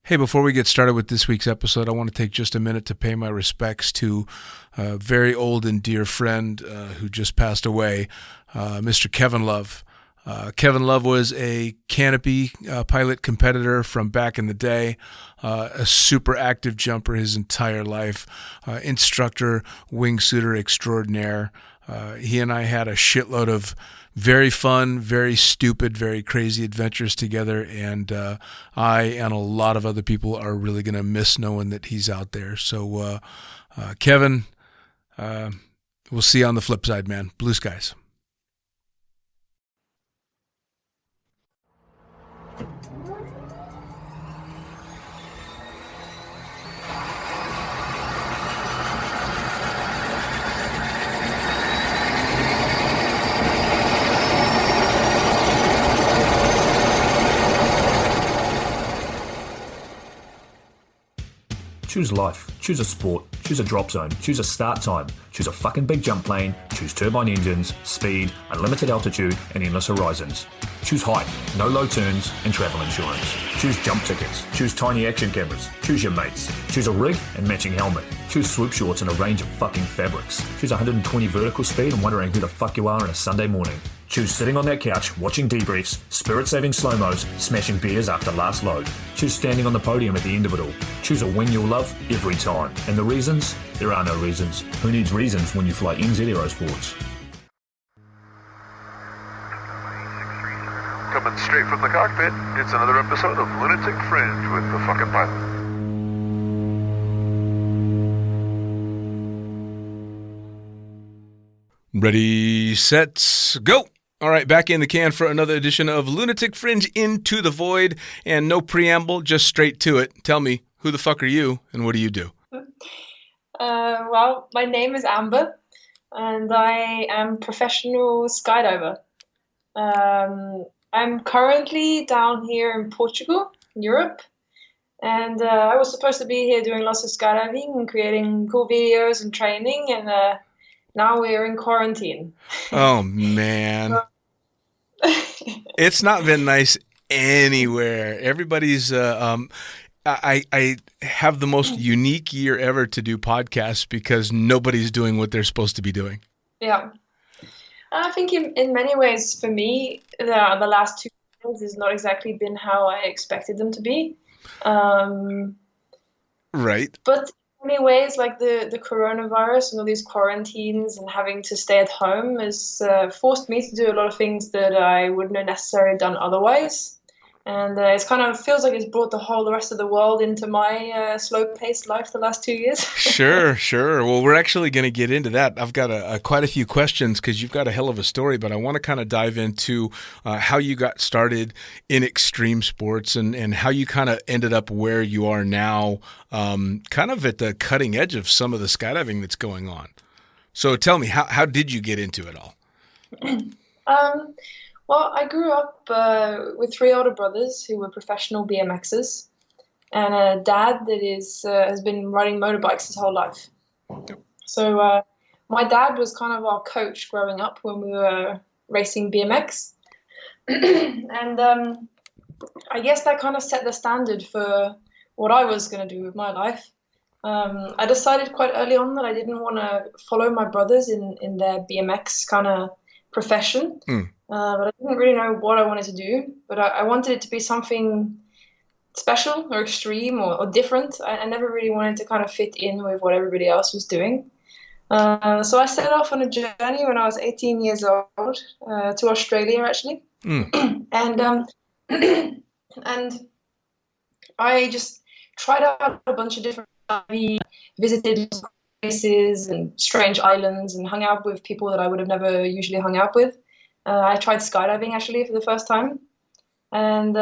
Hey, before we get started with this week's episode, I want to take just a minute to pay my respects to a very old and dear friend who just passed away, Mr. Kevin Love. Kevin Love was a canopy pilot competitor from back in the day, a super active jumper his entire life, instructor, wingsuiter extraordinaire. He and I had a shitload of very fun, very stupid, very crazy adventures together, and I and a lot of other people are really going to miss knowing that he's out there. So, Kevin, we'll see you on the flip side, man. Blue skies. Choose life, choose a sport, choose a drop zone, choose a start time, choose a fucking big jump plane, choose turbine engines, speed, unlimited altitude, and endless horizons. Choose height, no low turns, and travel insurance. Choose jump tickets, choose tiny action cameras, choose your mates, choose a rig and matching helmet, choose swoop shorts and a range of fucking fabrics, choose 120 vertical speed and wondering who the fuck you are on a Sunday morning. Choose sitting on that couch, watching debriefs, spirit-saving slow-mos, smashing beers after last load. Choose standing on the podium at the end of it all. Choose a win you'll love every time. And the reasons? There are no reasons. Who needs reasons when you fly NZ Aerosports? Coming straight from the cockpit, it's another episode of Lunatic Fringe with the fucking pilot. Ready, set, go! All right, back in the can for another edition of Lunatic Fringe Into the Void, and no preamble, just straight to it. Tell me, who the fuck are you, and what do you do? Well, my name is Amber, and I am professional skydiver. I'm currently down here in Portugal, Europe, and I was supposed to be here doing lots of skydiving and creating cool videos and training, and now we're in quarantine. Oh, man. It's not been nice anywhere. Everybody's, I have the most unique year ever to do podcasts because nobody's doing what they're supposed to be doing. Yeah. I think in many ways, for me, the last 2 years has not exactly been how I expected them to be. Right. But in many ways, like the coronavirus and all these quarantines and having to stay at home has forced me to do a lot of things that I wouldn't have necessarily done otherwise. And it's kind of feels like it's brought the rest of the world into my slow-paced life the last 2 years. Sure. Well, we're actually going to get into that. I've got quite a few questions because you've got a hell of a story, but I want to kind of dive into how you got started in extreme sports and how you kind of ended up where you are now, kind of at the cutting edge of some of the skydiving that's going on. So tell me, how did you get into it all? Well, I grew up with 3 older brothers who were professional BMXers, and a dad that has been riding motorbikes his whole life. Yep. So my dad was kind of our coach growing up when we were racing BMX, and I guess that kind of set the standard for what I was going to do with my life. I decided quite early on that I didn't want to follow my brothers in their BMX kind of profession. But I didn't really know what I wanted to do, but I wanted it to be something special or extreme or different. I never really wanted to kind of fit in with what everybody else was doing. So I set off on a journey when I was 18 years old to Australia, actually. And I just tried out a bunch of different visited places and strange islands and hung out with people that I would have never usually hung out with. I tried skydiving actually for the first time, and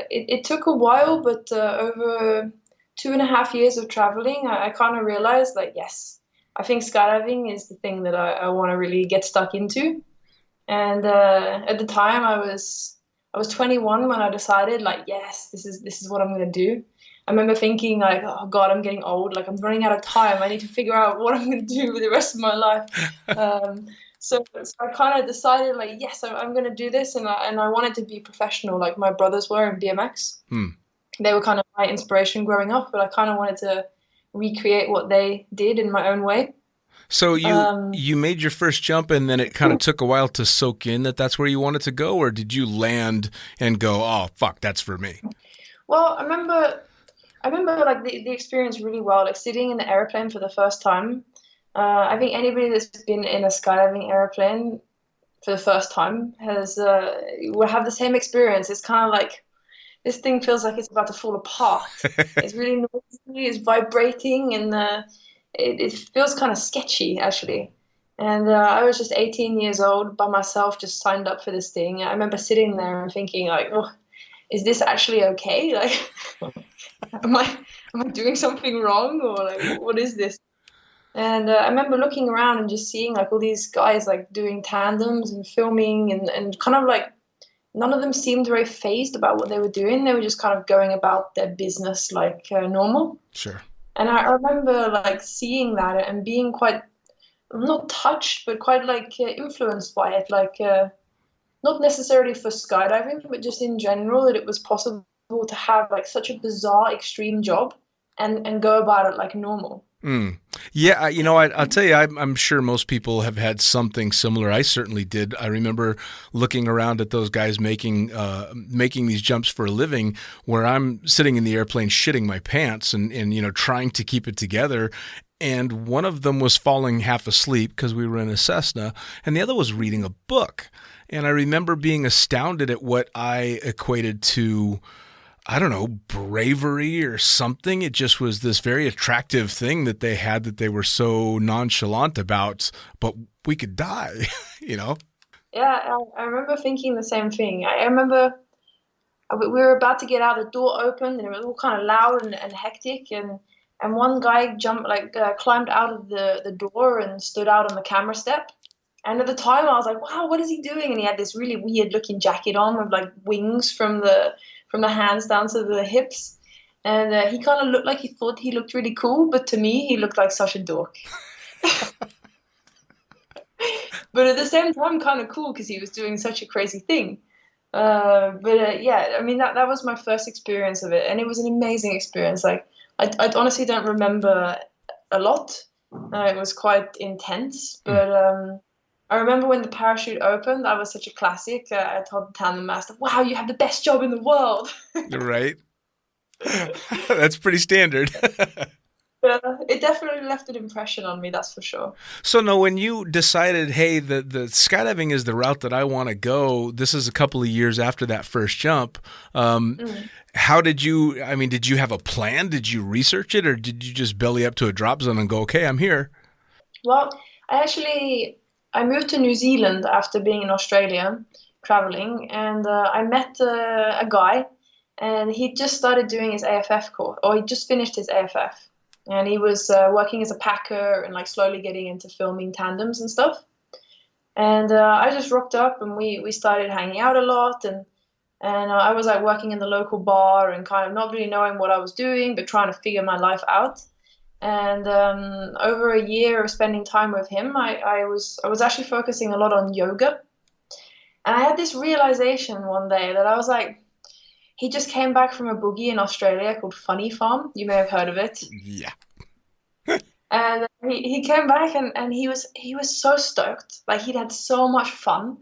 it took a while, but over 2.5 years of traveling, I kind of realized, like, yes, I think skydiving is the thing that I want to really get stuck into. And at the time, I was 21 when I decided, like, yes, this is what I'm going to do. I remember thinking, like, oh God, I'm getting old. Like, I'm running out of time. I need to figure out what I'm going to do with the rest of my life. So I kind of decided, like, yes, I'm going to do this, and I wanted to be professional, like my brothers were in BMX. they were kind of my inspiration growing up, but I kind of wanted to recreate what they did in my own way. So you made your first jump, and then it kind of took a while to soak in that that's where you wanted to go, or did you land and go, oh fuck, that's for me? Well, I remember like the experience really well, like sitting in the airplane for the first time. I think anybody that's been in a skydiving airplane for the first time will have the same experience. It's kind of like this thing feels like it's about to fall apart. It's really noisy, it's vibrating, and it feels kind of sketchy actually. And I was just 18 years old by myself, just signed up for this thing. I remember sitting there and thinking like, oh, is this actually okay? Like, am I doing something wrong, or like what is this? And I remember looking around and just seeing like all these guys like doing tandems and filming, and kind of like none of them seemed very phased about what they were doing. They were just kind of going about their business like normal. Sure. And I remember like seeing that and being quite not touched, but quite like influenced by it. Like not necessarily for skydiving, but just in general, that it was possible to have like such a bizarre extreme job and go about it like normal. Mm. Yeah, I'll tell you, I'm sure most people have had something similar. I certainly did. I remember looking around at those guys making these jumps for a living, where I'm sitting in the airplane shitting my pants and trying to keep it together. And one of them was falling half asleep because we were in a Cessna, and the other was reading a book. And I remember being astounded at what I equated to, I don't know, bravery or something. It just was this very attractive thing that they had that they were so nonchalant about, but we could die, Yeah, I remember thinking the same thing. I remember we were about to get out, the door opened, and it was all kind of loud and hectic, and one guy climbed out of the door and stood out on the camera step. And at the time, I was like, wow, what is he doing? And he had this really weird looking jacket on with like wings from the hands down to the hips. And he kind of looked like he thought he looked really cool, but to me, he looked like such a dork. But at the same time, kind of cool because he was doing such a crazy thing. Yeah, I mean, that was my first experience of it. And it was an amazing experience. Like, I honestly don't remember a lot. It was quite intense, but I remember when the parachute opened, that was such a classic. I told the tandem master, wow, you have the best job in the world. Right? That's pretty standard. It definitely left an impression on me, that's for sure. So now when you decided, hey, the skydiving is the route that I want to go, this is a couple of years after that first jump. How did you have a plan? Did you research it, or did you just belly up to a drop zone and go, okay, I'm here? Well, I moved to New Zealand after being in Australia, traveling, and I met a guy, and he just started doing his AFF course, or he just finished his AFF, and he was working as a packer and like slowly getting into filming tandems and stuff. And I just rocked up, and we started hanging out a lot, and I was like working in the local bar and kind of not really knowing what I was doing, but trying to figure my life out. And over a year of spending time with him, I was actually focusing a lot on yoga. And I had this realization one day that I was like, he just came back from a boogie in Australia called Funny Farm. You may have heard of it. Yeah. And he came back and he was so stoked. Like he'd had so much fun.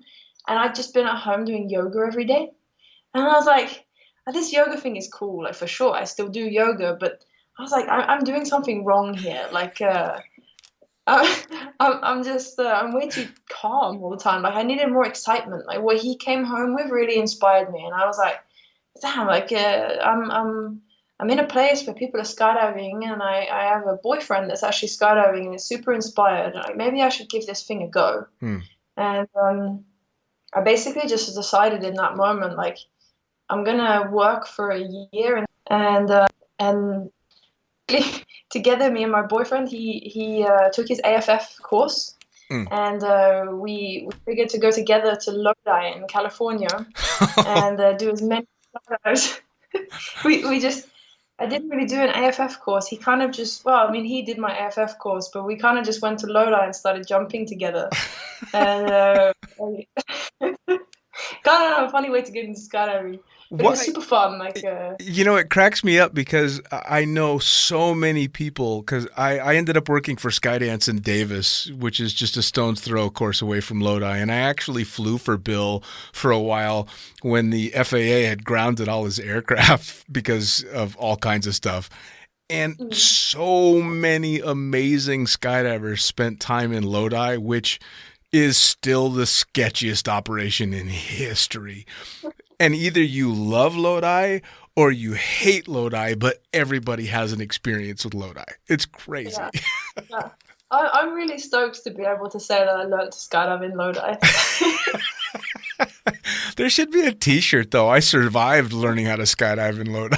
And I'd just been at home doing yoga every day. And I was like, this yoga thing is cool. Like for sure, I still do yoga, but I was like, I'm doing something wrong here. Like, I'm way too calm all the time. Like, I needed more excitement. Like, what he came home with really inspired me, and I was like, damn, like, I'm in a place where people are skydiving, and I have a boyfriend that's actually skydiving and is super inspired. Like, maybe I should give this thing a go. And I basically just decided in that moment, like, I'm gonna work for a year, and together, me and my boyfriend, he took his AFF course, and we figured to go together to Lodi in California and do as many skydivers. I didn't really do an AFF course. He kind of just, he did my AFF course, but we kind of just went to Lodi and started jumping together. And kind of a funny way to get into skydiving. It was super fun. Like, it cracks me up because I know so many people because I ended up working for Skydance in Davis, which is just a stone's throw course away from Lodi. And I actually flew for Bill for a while when the FAA had grounded all his aircraft because of all kinds of stuff. And so many amazing skydivers spent time in Lodi, which is still the sketchiest operation in history. And either you love Lodi or you hate Lodi, but everybody has an experience with Lodi. It's crazy. Yeah. I'm really stoked to be able to say that I learned to skydive in Lodi. There should be a t-shirt, though. I survived learning how to skydive in Lodi.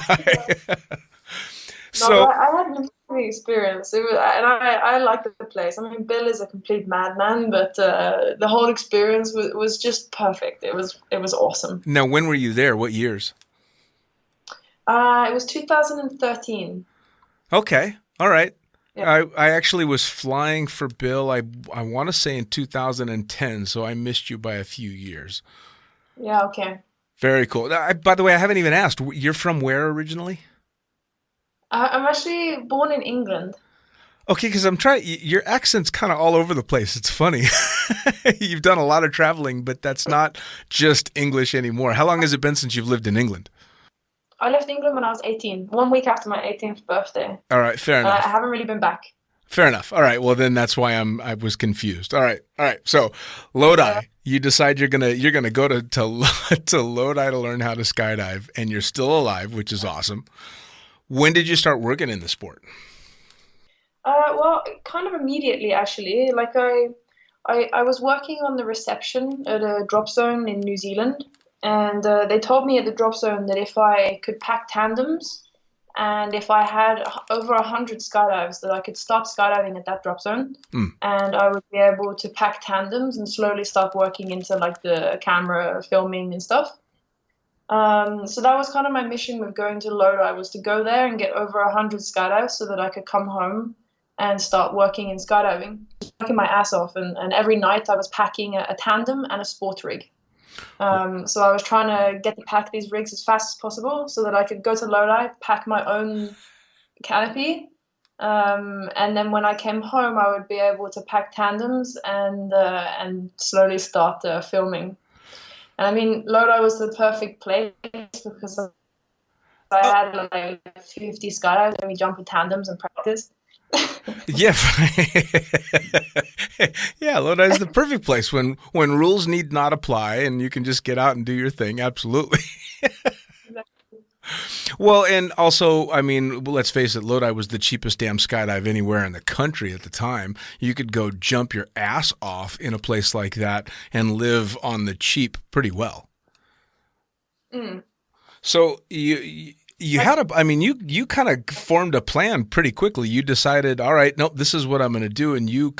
No, I had an amazing experience. I liked the place. I mean, Bill is a complete madman, but the whole experience was just perfect. It was awesome. Now, when were you there? What years? It was 2013. Okay, all right. Yeah. I actually was flying for Bill. I want to say in 2010, so I missed you by a few years. Yeah. Okay. Very cool. By the way, I haven't even asked. You're from where originally? I'm actually born in England. Okay, because I'm trying. Your accent's kind of all over the place. It's funny. You've done a lot of traveling, but that's not just English anymore. How long has it been since you've lived in England? I left England when I was 18, 1 week after my 18th birthday. All right, fair enough. I haven't really been back. Fair enough. All right. Well, then that's why I was confused. All right. So Lodi, you decide you're gonna go to Lodi to learn how to skydive, and you're still alive, which is awesome. When did you start working in the sport? Well, kind of immediately, actually. Like I was working on the reception at a drop zone in New Zealand, and they told me at the drop zone that if I could pack tandems and if I had over 100 skydives, that I could start skydiving at that drop zone, and I would be able to pack tandems and slowly start working into like the camera filming and stuff. So that was kind of my mission with going to Lodi, was to go there and get over 100 skydives so that I could come home and start working in skydiving, working my ass off. And every night I was packing a tandem and a sport rig. So I was trying to get to pack these rigs as fast as possible so that I could go to Lodi, pack my own canopy, and then when I came home, I would be able to pack tandems and slowly start filming. And I mean, Lodi was the perfect place because I had like 50 skydives and we jump in tandems and practice. Yeah. Yeah, Lodi is the perfect place when rules need not apply and you can just get out and do your thing. Absolutely. Well, and also, I mean, let's face it, Lodi was the cheapest damn skydive anywhere in the country at the time. You could go jump your ass off in a place like that and live on the cheap pretty well. So you had you kind of formed a plan pretty quickly. You decided, all right, nope, this is what I'm going to do. And you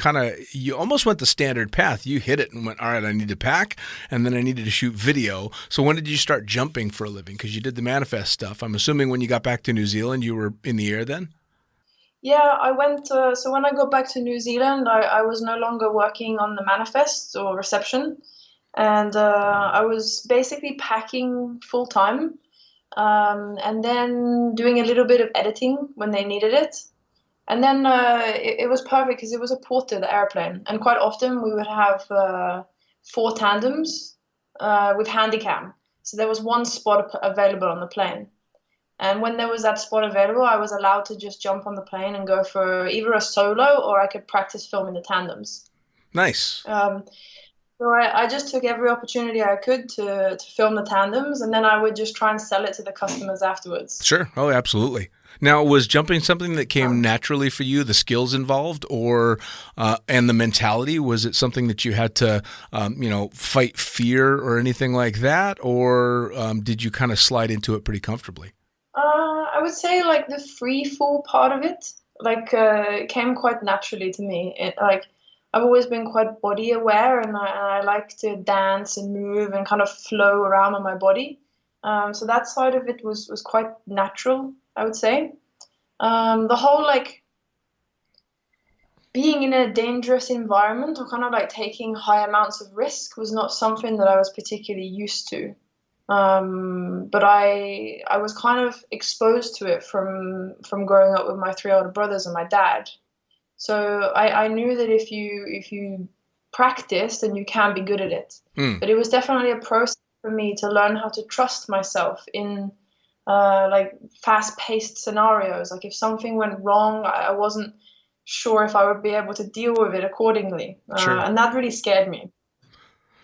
almost went the standard path. You hit it and went, all right, I need to pack, and then I needed to shoot video. So when did you start jumping for a living? Because you did the manifest stuff. I'm assuming when you got back to New Zealand, you were in the air then? Yeah, I went, so when I got back to New Zealand, I was no longer working on the manifest or reception. And I was basically packing full time. And then doing a little bit of editing when they needed it. And then it was perfect because it was a Forte, the airplane. And quite often we would have 4 tandems with handycam. So there was one spot available on the plane. And when there was that spot available, I was allowed to just jump on the plane and go for either a solo or I could practice filming the tandems. Nice. So I just took every opportunity I could to film the tandems, and then I would just try and sell it to the customers afterwards. Sure. Oh, absolutely. Now, was jumping something that came naturally for you, the skills involved, or and the mentality? Was it something that you had to, fight fear or anything like that, or did you kind of slide into it pretty comfortably? I would say like the free fall part of it, came quite naturally to me. I've always been quite body aware, and I like to dance and move and kind of flow around on my body. So that side of it was quite natural, I would say. The whole being in a dangerous environment or kind of taking high amounts of risk was not something that I was particularly used to. But I was kind of exposed to it from growing up with my three older brothers and my dad. So I knew that if you practice, then you can be good at it. But it was definitely a process for me to learn how to trust myself in like fast-paced scenarios. Like if something went wrong, I wasn't sure if I would be able to deal with it accordingly. Sure. And that really scared me.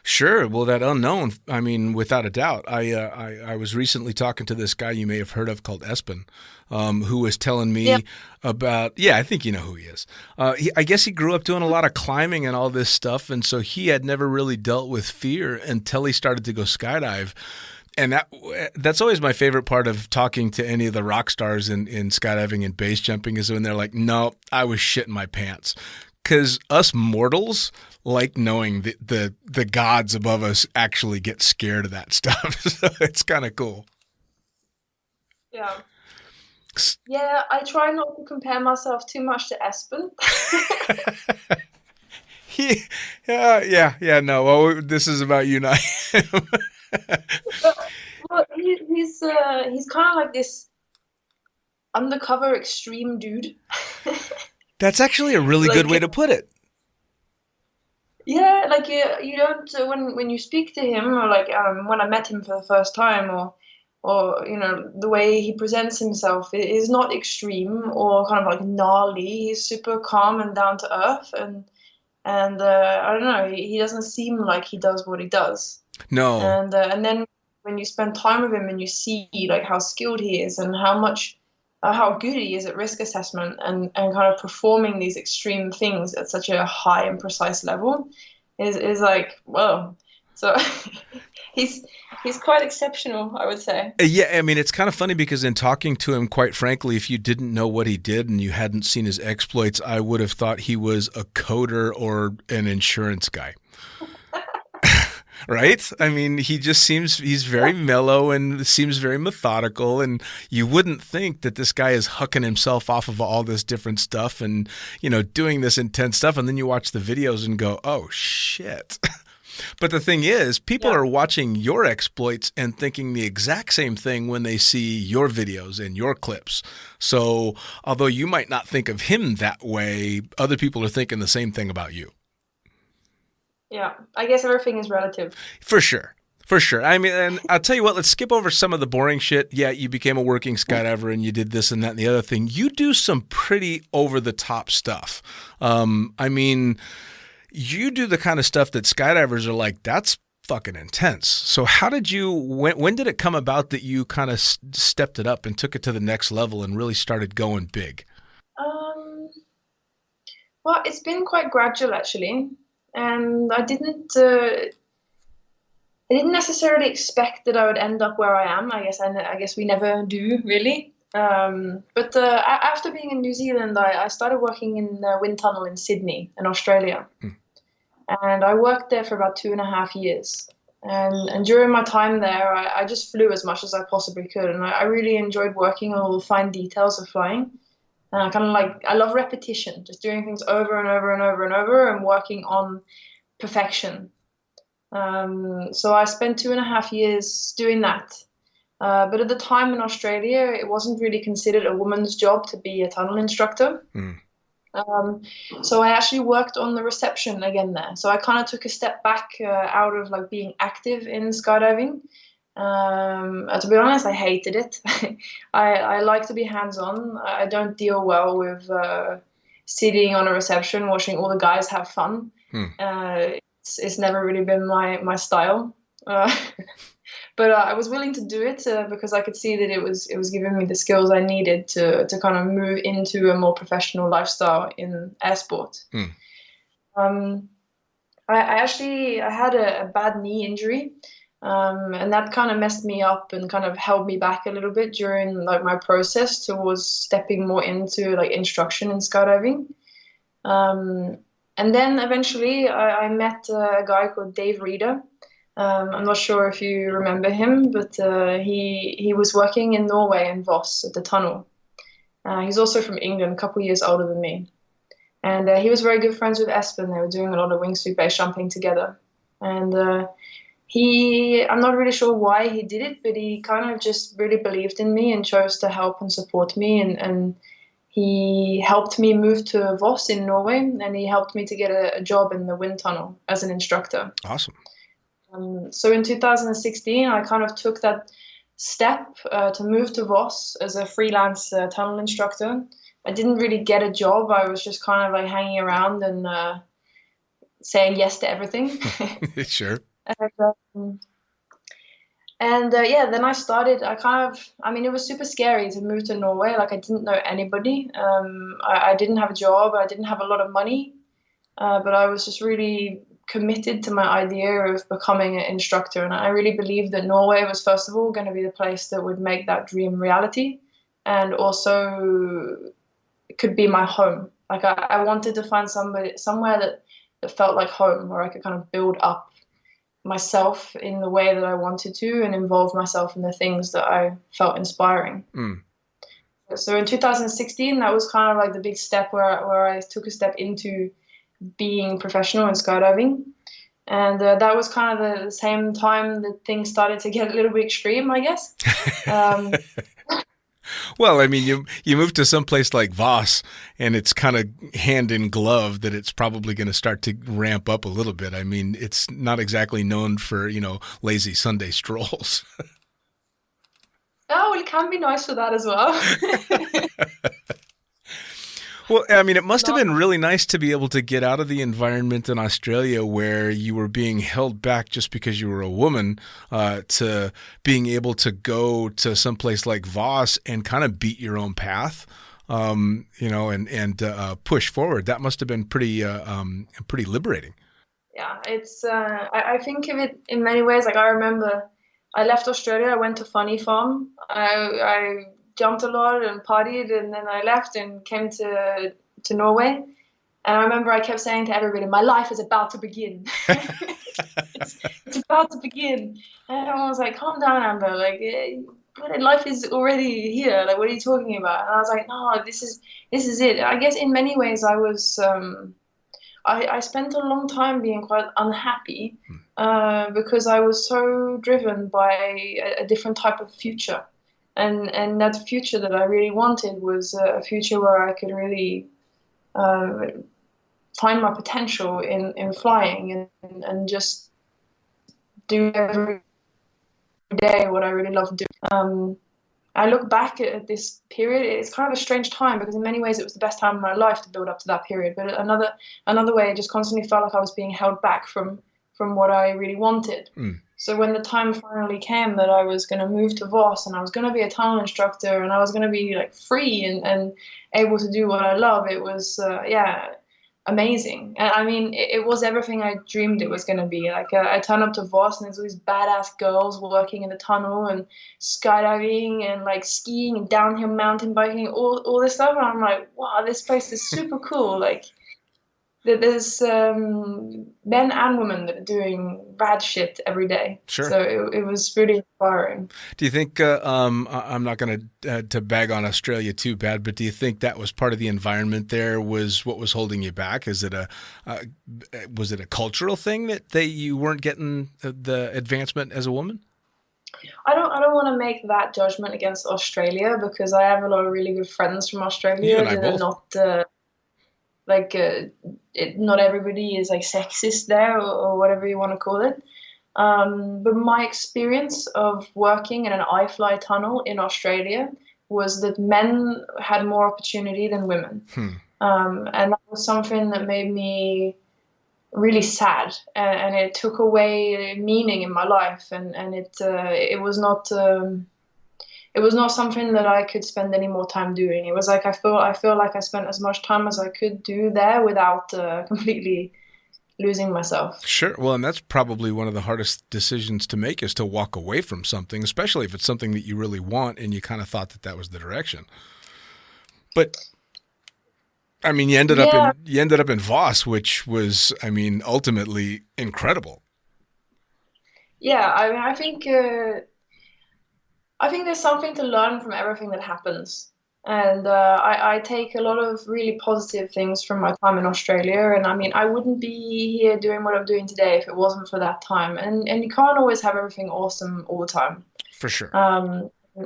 Sure. Well, that unknown, I mean, without a doubt. I was recently talking to this guy you may have heard of called Espen, who was telling me about, I think you know who he is. I guess he grew up doing a lot of climbing and all this stuff. And so he had never really dealt with fear until he started to go skydive. And that's always my favorite part of talking to any of the rock stars in skydiving and base jumping is when they're like, no, I was shitting my pants. Because us mortals like knowing the gods above us actually get scared of that stuff. So it's kind of cool. Yeah. Yeah, I try not to compare myself too much to Espen. No. Well, this is about you, not him. Well, he's kind of like this undercover extreme dude. That's actually a really good way to put it. Yeah, like you don't when you speak to him, or like when I met him for the first time, or you know the way he presents himself is not extreme or kind of like gnarly. He's super calm and down to earth, and I don't know, he doesn't seem like he does what he does. No. And then when you spend time with him and you see like how skilled he is and how good he is at risk assessment and kind of performing these extreme things at such a high and precise level is like, whoa. So he's quite exceptional, I would say. Yeah, I mean, it's kind of funny because in talking to him, quite frankly, if you didn't know what he did and you hadn't seen his exploits, I would have thought he was a coder or an insurance guy. Right? I mean, he's very mellow and seems very methodical, and you wouldn't think that this guy is hucking himself off of all this different stuff and, you know, doing this intense stuff, and then you watch the videos and go, oh, shit. But the thing is, people are watching your exploits and thinking the exact same thing when they see your videos and your clips. So although you might not think of him that way, other people are thinking the same thing about you. Yeah, I guess everything is relative. For sure. For sure. I mean, and I'll tell you what, let's skip over some of the boring shit. Yeah, you became a working skydiver and you did this and that and the other thing. You do some pretty over-the-top stuff. I mean, you do the kind of stuff that skydivers are like, that's fucking intense. So how did when did it come about that you kind of stepped it up and took it to the next level and really started going big? Well, it's been quite gradual, actually. And I didn't necessarily expect that I would end up where I am. I guess we never do, really. But after being in New Zealand, I started working in a wind tunnel in Sydney, in Australia. And I worked there for about 2.5 years. And during my time there, I just flew as much as I possibly could. And I really enjoyed working on all the fine details of flying. And I love repetition, just doing things over and over and over and over and working on perfection. So I spent 2.5 years doing that. But at the time in Australia, it wasn't really considered a woman's job to be a tunnel instructor. So I actually worked on the reception again there. So I kind of took a step back out of like being active in skydiving. To be honest, I hated it. I like to be hands-on. I don't deal well with sitting on a reception watching all the guys have fun. It's never really been my style. But I was willing to do it because I could see that it was giving me the skills I needed to kind of move into a more professional lifestyle in air sport. I had a bad knee injury. And that kind of messed me up and kind of held me back a little bit during like my process towards stepping more into like instruction in skydiving. And then eventually I met a guy called Dave Reeder. I'm not sure if you remember him, but he was working in Norway in Voss at the tunnel. He's also from England, a couple of years older than me. And he was very good friends with Espen. They were doing a lot of wingsuit base jumping together. And I'm not really sure why he did it, but he kind of just really believed in me and chose to help and support me. And he helped me move to Voss in Norway, and he helped me to get a job in the wind tunnel as an instructor. Awesome. So in 2016, I kind of took that step to move to Voss as a freelance tunnel instructor. I didn't really get a job. I was just kind of like hanging around and saying yes to everything. Sure. Then I started. It was super scary to move to Norway. Like, I didn't know anybody. I didn't have a job. I didn't have a lot of money. But I was just really committed to my idea of becoming an instructor. And I really believed that Norway was, first of all, going to be the place that would make that dream reality. And also it could be my home. Like, I wanted to find somewhere that felt like home, where I could kind of build up myself in the way that I wanted to and involve myself in the things that I felt inspiring. So in 2016, that was kind of like the big step where I took a step into being professional in skydiving. And that was kind of the same time that things started to get a little bit extreme, I guess. Well, I mean, you move to some place like Voss, and it's kind of hand in glove that it's probably going to start to ramp up a little bit. I mean, it's not exactly known for, lazy Sunday strolls. Oh, well, it can be nice for that as well. Well, I mean, it must have been really nice to be able to get out of the environment in Australia where you were being held back just because you were a woman, to being able to go to some place like Voss and kind of beat your own path, and push forward. That must have been pretty liberating. Yeah, it's. I think of it in many ways. Like, I remember, I left Australia. I went to Funny Farm. I jumped a lot and partied, and then I left and came to Norway. And I remember I kept saying to everybody, "My life is about to begin." it's about to begin. And everyone was like, "Calm down, Amber. Like, life is already here. Like, what are you talking about?" And I was like, "No, this is it." I guess in many ways I was. I spent a long time being quite unhappy because I was so driven by a different type of future. And that future that I really wanted was a future where I could really find my potential in flying and just do every day what I really love doing. I look back at this period. It's kind of a strange time because in many ways it was the best time of my life to build up to that period. But another way, it just constantly felt like I was being held back from what I really wanted. So when the time finally came that I was going to move to Voss and I was going to be a tunnel instructor and I was going to be like free and able to do what I love, it was amazing. And I mean, it was everything I dreamed it was going to be. Like, I turned up to Voss and there's all these badass girls working in the tunnel and skydiving and like skiing and downhill mountain biking, all this stuff. And I'm like, wow, this place is super cool. Like, there's men and women that are doing rad shit every day. Sure. So it was really inspiring. Do you think, I'm not going to bag on Australia too bad, but do you think that was part of the environment there was what was holding you back? Is it was it a cultural thing that you weren't getting the advancement as a woman? I don't want to make that judgment against Australia because I have a lot of really good friends from Australia that are not not everybody is like sexist there or whatever you want to call it. But my experience of working in an iFly tunnel in Australia was that men had more opportunity than women. And that was something that made me really sad, and it took away meaning in my life, and it was not something that I could spend any more time doing. It was like I feel like I spent as much time as I could do there without completely losing myself. Sure. Well, and that's probably one of the hardest decisions to make, is to walk away from something, especially if it's something that you really want and you kind of thought that was the direction. But I mean, you ended up in Voss, which was, I mean, ultimately incredible. Yeah, I mean, I think there's something to learn from everything that happens. And I take a lot of really positive things from my time in Australia. And I mean, I wouldn't be here doing what I'm doing today if it wasn't for that time. And you can't always have everything awesome all the time. For sure.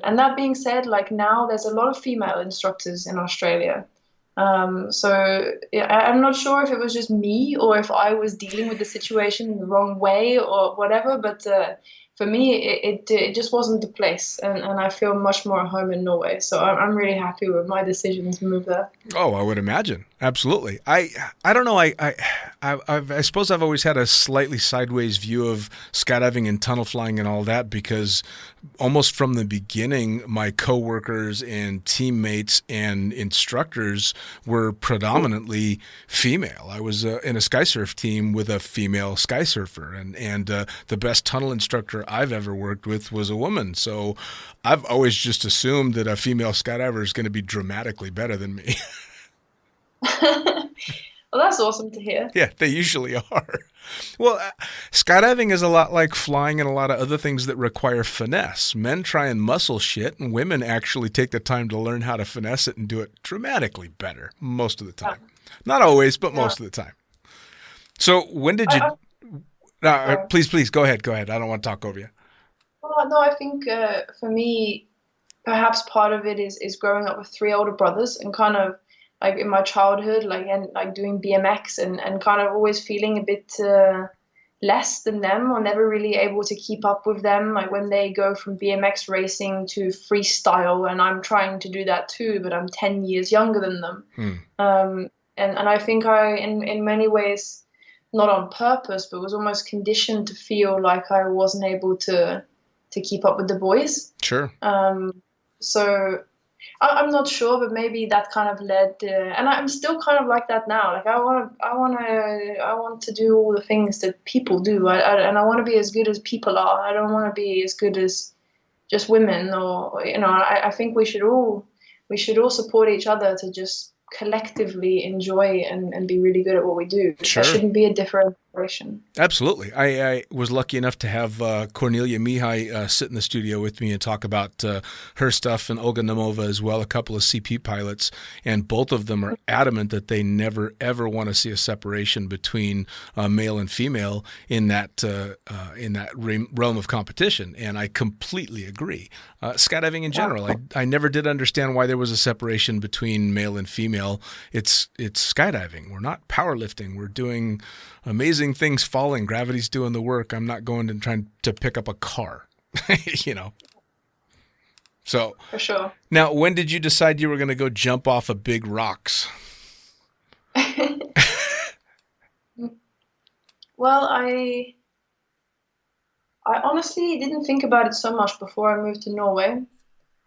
And that being said, like now there's a lot of female instructors in Australia. So yeah, I'm not sure if it was just me or if I was dealing with the situation in the wrong way or whatever, but for me, it just wasn't the place, and I feel much more at home in Norway. So I'm really happy with my decision to move there. Oh, I would imagine. Absolutely. I don't know. I suppose I've always had a slightly sideways view of skydiving and tunnel flying and all that, because almost from the beginning, my coworkers and teammates and instructors were predominantly female. I was in a skysurf team with a female skysurfer, and the best tunnel instructor I've ever worked with was a woman. So I've always just assumed that a female skydiver is going to be dramatically better than me. Well, that's awesome to hear. Yeah, they usually are. Well, skydiving is a lot like flying and a lot of other things that require finesse. Men try and muscle shit, and women actually take the time to learn how to finesse it and do it dramatically better most of the time. Not always, but most of the time. So when did you... Please, go ahead. I don't want to talk over you. Well, no, I think for me, perhaps part of it is growing up with three older brothers and kind of like in my childhood, like doing BMX and kind of always feeling a bit less than them or never really able to keep up with them. Like when they go from BMX racing to freestyle, and I'm trying to do that too, but I'm 10 years younger than them. And I think in many ways, not on purpose, but was almost conditioned to feel like I wasn't able to keep up with the boys. Sure. So I'm not sure, but maybe that kind of led, and I'm still kind of like that now. Like I want to do all the things that people do, and I want to be as good as people are. I don't want to be as good as just women, or I think we should all support each other to just collectively enjoy and be really good at what we do. Sure. There shouldn't be a differentiation. Absolutely. I was lucky enough to have Cornelia Mihai sit in the studio with me and talk about her stuff, and Olga Namova as well, a couple of CP pilots, and both of them are adamant that they never, ever want to see a separation between male and female in that realm of competition, and I completely agree. Skydiving in general, I never did understand why there was a separation between male and female. It's skydiving. We're not powerlifting. We're doing amazing things falling. Gravity's doing the work. I'm not going and trying to pick up a car, So For sure. Now, when did you decide you were going to go jump off of big rocks? Well, I honestly didn't think about it so much before I moved to Norway.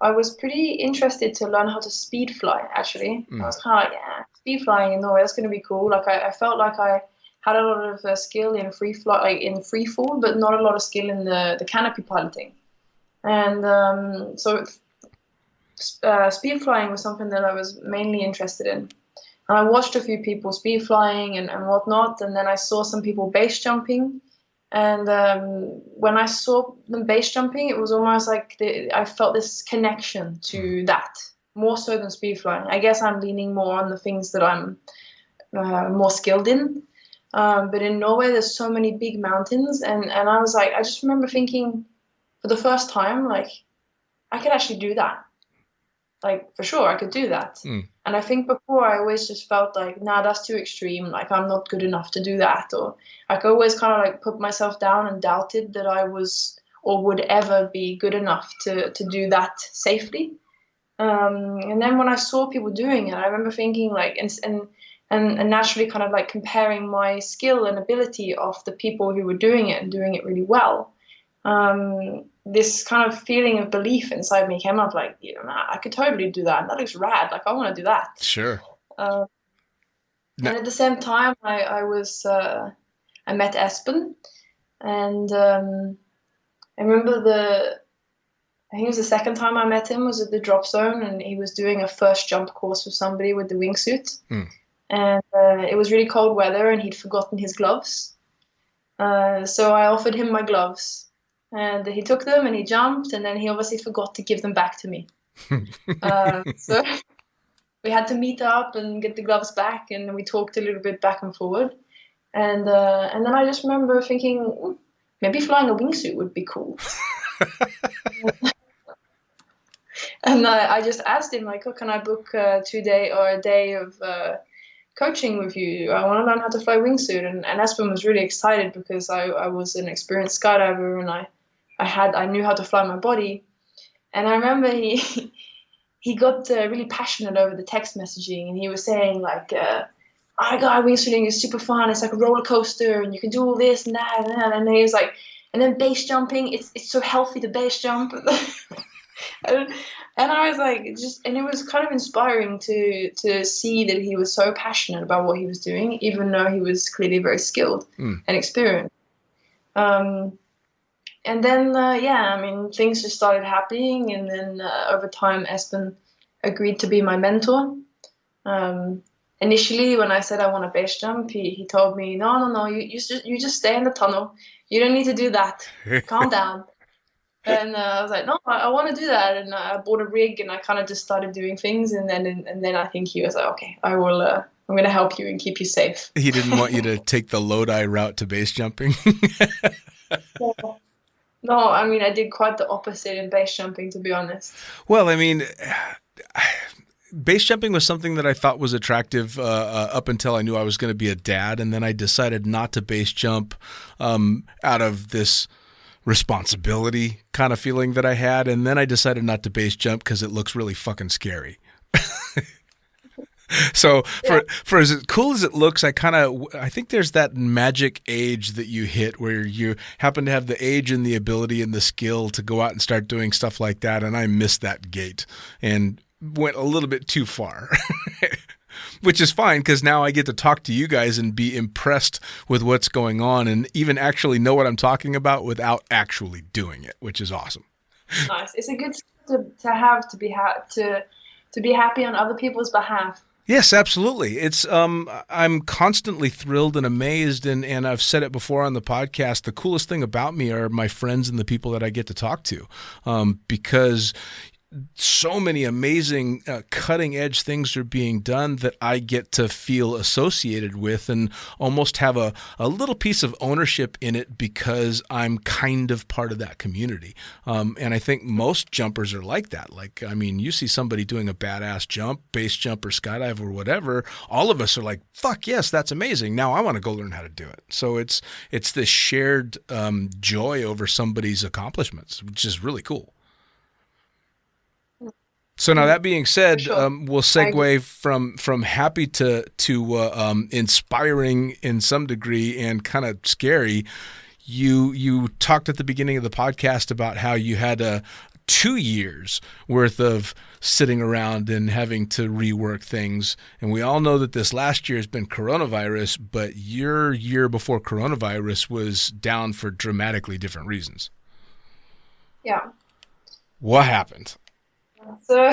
I was pretty interested to learn how to speed fly, actually. I was kind of like, yeah, speed flying in Norway, that's going to be cool. Like I felt like I had a lot of skill in free fall, but not a lot of skill in the canopy piloting. And so speed flying was something that I was mainly interested in. And I watched a few people speed flying and whatnot, and then I saw some people base jumping. And when I saw them base jumping, it was almost like I felt this connection to that, more so than speed flying. I guess I'm leaning more on the things that I'm more skilled in. But in Norway, there's so many big mountains. And I was like, I just remember thinking for the first time, like, I could actually do that. Like, for sure, I could do that. And I think before I always just felt like, nah, that's too extreme. Like, I'm not good enough to do that. Or I could always kind of like put myself down and doubted that I was or would ever be good enough to do that safely. And then when I saw people doing it, I remember thinking like, and naturally kind of like comparing my skill and ability of the people who were doing it and doing it really well. This kind of feeling of belief inside me came up like, I could totally do that. That looks rad. Like, I want to do that. Sure. And at the same time, I met Espen, and I remember I think it was the second time I met him was at the drop zone, and he was doing a first jump course with somebody with the wingsuit. And it was really cold weather, and he'd forgotten his gloves. So I offered him my gloves. And he took them and he jumped, and then he obviously forgot to give them back to me. So we had to meet up and get the gloves back, and we talked a little bit back and forward. And then I just remember thinking, maybe flying a wingsuit would be cool. And I just asked him, like, oh, can I book a 2-day or a day of coaching with you? I want to learn how to fly wingsuit. And Espen was really excited because I was an experienced skydiver, and I knew how to fly my body. And I remember he got really passionate over the text messaging, and he was saying, like, oh my God, wingsuiting is super fun. It's like a roller coaster, and you can do all this and that. And then he was like, and then base jumping, it's so healthy to base jump. And I was like, and it was kind of inspiring to see that he was so passionate about what he was doing, even though he was clearly very skilled and experienced. And then, things just started happening. And then over time, Espen agreed to be my mentor. Initially, when I said I want to base jump, he told me, no, you just stay in the tunnel. You don't need to do that. Calm down. And I was like, no, I want to do that. And I bought a rig, and I kind of just started doing things. And then I think he was like, okay, I will. I'm going to help you and keep you safe. He didn't want you to take the Lodi route to base jumping. No, I mean, I did quite the opposite in base jumping, to be honest. Well, I mean, base jumping was something that I thought was attractive up until I knew I was going to be a dad. And then I decided not to base jump out of this responsibility kind of feeling that I had. And then I decided not to base jump because it looks really fucking scary. So for as cool as it looks, I think there's that magic age that you hit where you happen to have the age and the ability and the skill to go out and start doing stuff like that. And I missed that gate and went a little bit too far, which is fine because now I get to talk to you guys and be impressed with what's going on and even actually know what I'm talking about without actually doing it, which is awesome. Nice. It's a good skill to have to be happy on other people's behalf. Yes, absolutely. It's I'm constantly thrilled and amazed, and I've said it before on the podcast. The coolest thing about me are my friends and the people that I get to talk to, because so many amazing cutting edge things are being done that I get to feel associated with and almost have a little piece of ownership in it because I'm kind of part of that community. And I think most jumpers are like that. Like, I mean, you see somebody doing a badass jump, base jump or skydive or whatever, all of us are like, fuck yes, that's amazing. Now I want to go learn how to do it. So it's this shared joy over somebody's accomplishments, which is really cool. So now that being said, Sure. We'll segue from happy to inspiring in some degree and kind of scary. You talked at the beginning of the podcast about how you had 2 years worth of sitting around and having to rework things. And we all know that this last year has been coronavirus, but your year before coronavirus was down for dramatically different reasons. Yeah. What happened? So,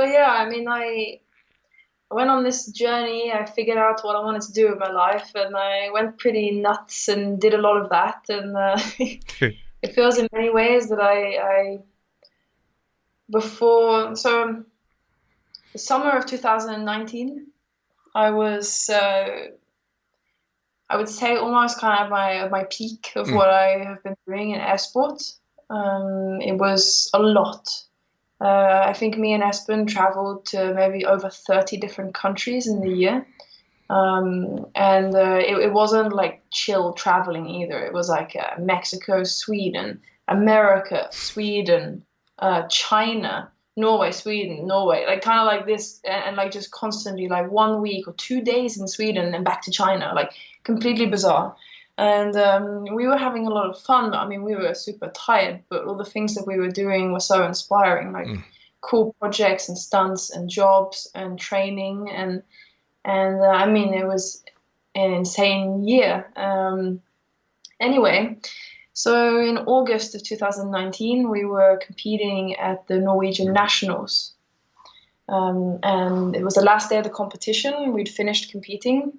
yeah, I mean, I went on this journey. I figured out what I wanted to do with my life, and I went pretty nuts and did a lot of that. And it feels in many ways that so the summer of 2019, I was, I would say, almost kind of at my peak of what I have been doing in air sport. It was a lot. I think me and Espen traveled to maybe over 30 different countries in the year. It wasn't like chill traveling either. It was like Mexico, Sweden, America, Sweden, China, Norway, Sweden, Norway, like kind of like this, and like just constantly like 1 week or 2 days in Sweden and back to China, like completely bizarre. And we were having a lot of fun. I mean, we were super tired, but all the things that we were doing were so inspiring, like cool projects and stunts and jobs and training. And I mean, it was an insane year. Anyway, so in August of 2019, we were competing at the Norwegian Nationals. And it was the last day of the competition. We'd finished competing.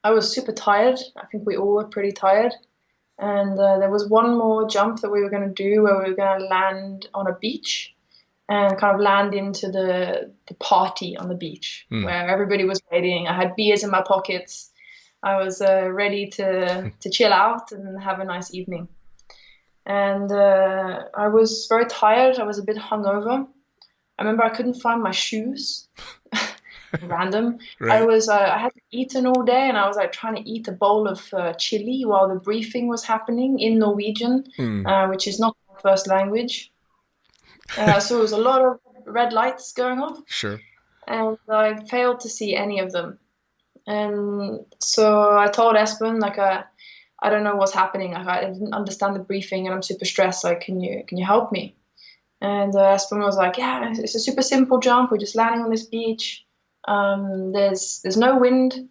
I was super tired. I think we all were pretty tired. And there was one more jump that we were going to do where we were going to land on a beach and kind of land into the party on the beach where everybody was waiting. I had beers in my pockets. I was ready to chill out and have a nice evening. And I was very tired. I was a bit hungover. I remember I couldn't find my shoes. Random. Right. I hadn't eaten all day, and I was like trying to eat a bowl of chili while the briefing was happening in Norwegian, which is not my first language. So it was a lot of red lights going off. Sure. And I failed to see any of them. And so I told Espen, like, I don't know what's happening. Like, I didn't understand the briefing, and I'm super stressed. Like, can you help me? And Espen was like, yeah, it's a super simple jump. We're just landing on this beach. There's no wind.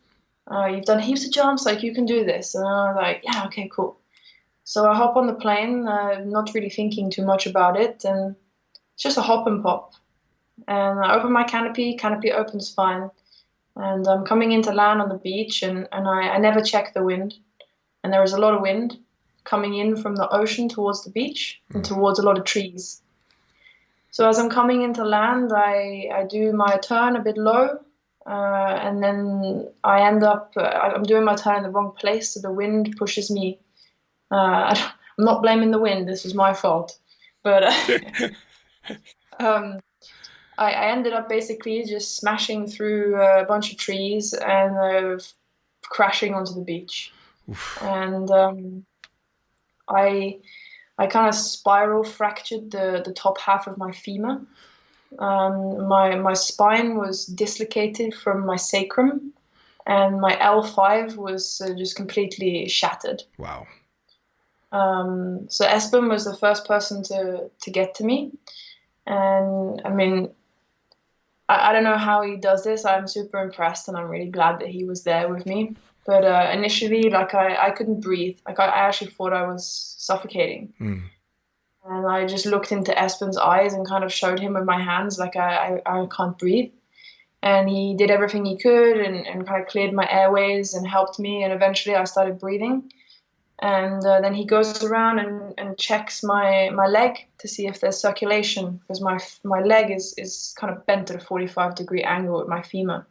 You've done heaps of jumps. Like, you can do this. And I was like, yeah, okay, cool. So I hop on the plane, not really thinking too much about it, and it's just a hop and pop. And I open my canopy. Canopy opens fine. And I'm coming in to land on the beach, and I never check the wind. And there was a lot of wind coming in from the ocean towards the beach and towards a lot of trees. So as I'm coming into land, I do my turn a bit low, and then I end up, I'm doing my turn in the wrong place, so the wind pushes me. I'm not blaming the wind, this was my fault. But I ended up basically just smashing through a bunch of trees and crashing onto the beach. Oof. And I kind of spiral fractured the top half of my femur. My spine was dislocated from my sacrum, and my L5 was just completely shattered. Wow. So Espen was the first person to get to me. And I mean, I don't know how he does this. I'm super impressed, and I'm really glad that he was there with me. But initially, like, I couldn't breathe. Like, I actually thought I was suffocating. And I just looked into Espen's eyes and kind of showed him with my hands, like, I can't breathe. And he did everything he could and kind of cleared my airways and helped me. And eventually I started breathing. And then he goes around and checks my leg to see if there's circulation, because my leg is kind of bent at a 45-degree angle with my femur.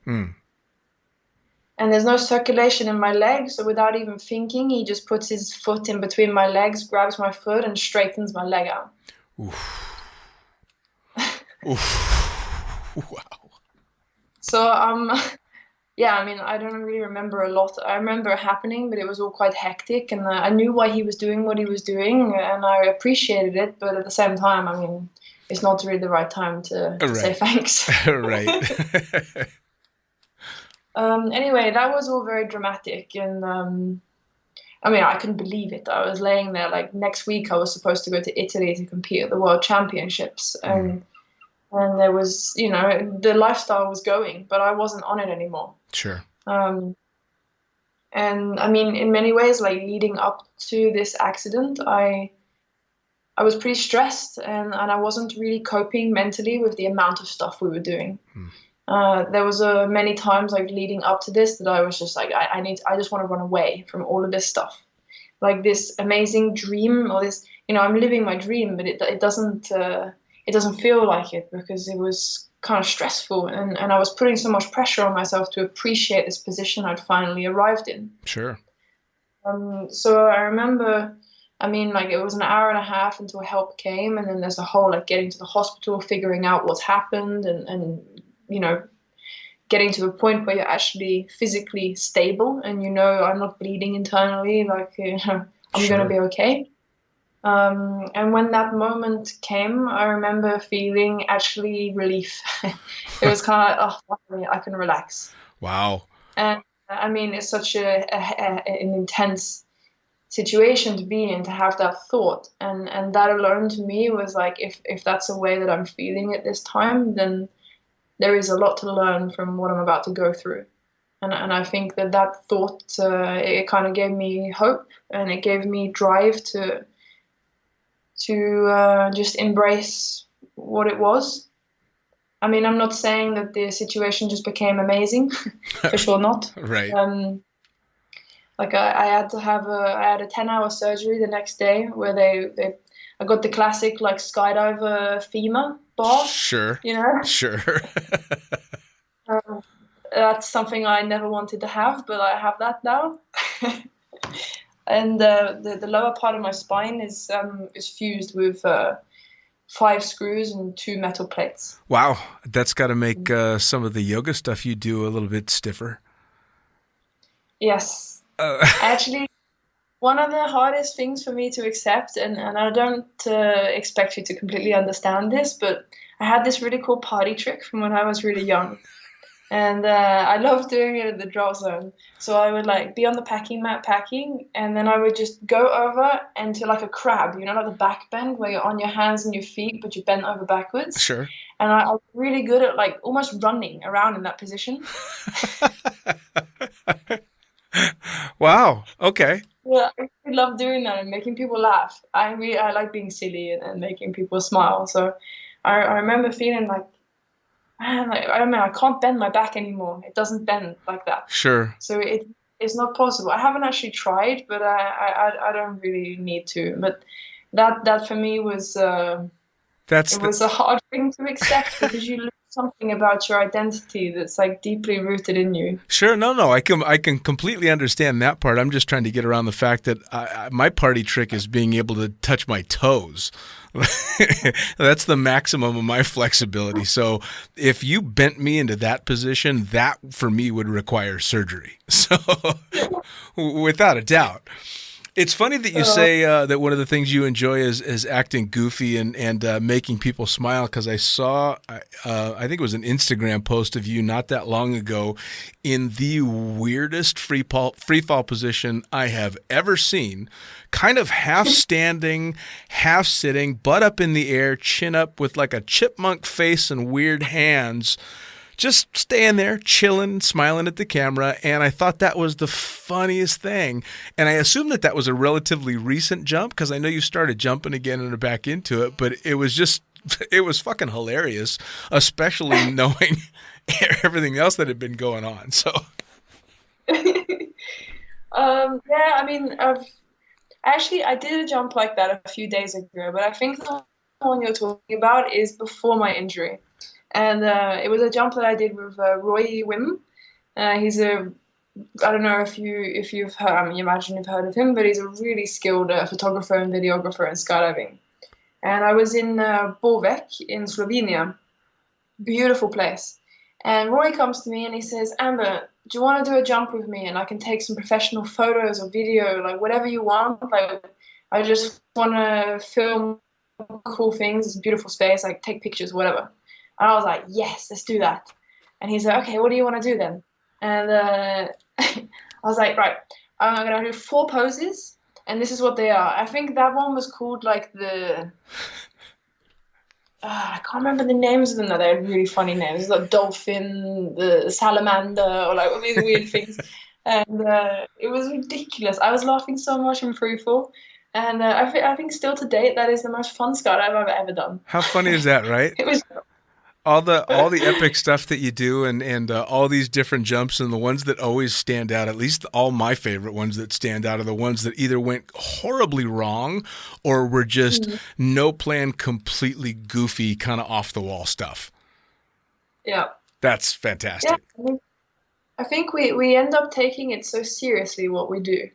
And there's no circulation in my leg, so without even thinking, he just puts his foot in between my legs, grabs my foot, and straightens my leg out. Oof. Oof. Wow. So, yeah, I mean, I don't really remember a lot. I remember it happening, but it was all quite hectic, and I knew why he was doing what he was doing, and I appreciated it, but at the same time, I mean, it's not really the right time to say thanks. Right. Anyway, that was all very dramatic, and I mean, I couldn't believe it. I was laying there, like, next week I was supposed to go to Italy to compete at the World Championships, and there was, you know, the lifestyle was going, but I wasn't on it anymore. Sure. And I mean, in many ways, like, leading up to this accident, I was pretty stressed, and I wasn't really coping mentally with the amount of stuff we were doing. There was many times, like, leading up to this, that I was just like, I just want to run away from all of this stuff, like this amazing dream, or this, you know, I'm living my dream, but it doesn't feel like it, because it was kind of stressful, and I was putting so much pressure on myself to appreciate this position I'd finally arrived in. Sure. So I remember, I mean, like, it was an hour and a half until help came, and then there's a whole, like, getting to the hospital, figuring out what's happened, and you know, getting to a point where you're actually physically stable, and you know, I'm not bleeding internally, like, you know, I'm going to be okay. And when that moment came, I remember feeling actually relief. It was kind of like, oh, I can relax. Wow. And I mean, it's such an intense situation to be in, to have that thought, and that alone to me was like, if that's a way that I'm feeling at this time, then there is a lot to learn from what I'm about to go through. And I think that thought, it kind of gave me hope, and it gave me drive to just embrace what it was. I mean, I'm not saying that the situation just became amazing, for sure not. Right. Like I had to have I had a 10-hour surgery the next day where I got the classic like skydiver femur bar, Sure. you know. Sure. Um, that's something I never wanted to have, but I have that now. And the lower part of my spine is fused with 5 screws and 2 metal plates. Wow. That's got to make some of the yoga stuff you do a little bit stiffer. Yes. Actually, one of the hardest things for me to accept, and I don't expect you to completely understand this, but I had this really cool party trick from when I was really young. And I loved doing it in the drop zone. So I would like be on the packing mat packing, and then I would just go over into like a crab, you know, like the back bend where you're on your hands and your feet, but you bend over backwards. Sure. And I was really good at like almost running around in that position. Wow. Okay. Yeah, I really love doing that and making people laugh. I like being silly and making people smile. So I remember feeling like, man, like, I mean, I can't bend my back anymore. It doesn't bend like that. Sure. So it's not possible. I haven't actually tried, but I don't really need to. But that for me was was a hard thing to accept because you lose something about your identity that's like deeply rooted in you. Sure. No. I can completely understand that part. I'm just trying to get around the fact that my party trick is being able to touch my toes. That's the maximum of my flexibility. So if you bent me into that position, that for me would require surgery. So without a doubt. It's funny that you say that one of the things you enjoy is acting goofy and making people smile, because I saw, I think it was an Instagram post of you not that long ago in the weirdest free fall position I have ever seen, kind of half standing, half sitting, butt up in the air, chin up with like a chipmunk face and weird hands. Just staying there, chilling, smiling at the camera, and I thought that was the funniest thing. And I assume that was a relatively recent jump, because I know you started jumping again and are back into it, but it was fucking hilarious, especially knowing everything else that had been going on. So, yeah, I mean, I did a jump like that a few days ago, but I think the one you're talking about is before my injury. And it was a jump that I did with Roy Wim. He's I don't know if you've heard, I mean, you imagine you've heard of him, but he's a really skilled photographer and videographer in skydiving. And I was in Borvek in Slovenia, beautiful place. And Roy comes to me and he says, Amber, do you want to do a jump with me? And I can take some professional photos or video, like whatever you want. Like, I just want to film cool things. It's a beautiful space, like take pictures, whatever. And I was like, yes, let's do that. And he's like, okay, what do you want to do then? And I was like, right, I'm going to do 4 poses, and this is what they are. I think that one was called like I can't remember the names of them now. They're really funny names. Like dolphin, the salamander, or like all these weird things. And it was ridiculous. I was laughing so much in free fall. And I think still to date, that is the most fun skydive I've ever done. How funny is that, right? It was... All the epic stuff that you do and all these different jumps, and the ones that always stand out, at least all my favorite ones that stand out, are the ones that either went horribly wrong or were just no plan, completely goofy, kind of off the wall stuff. Yeah. That's fantastic. Yeah, I think we end up taking it so seriously what we do.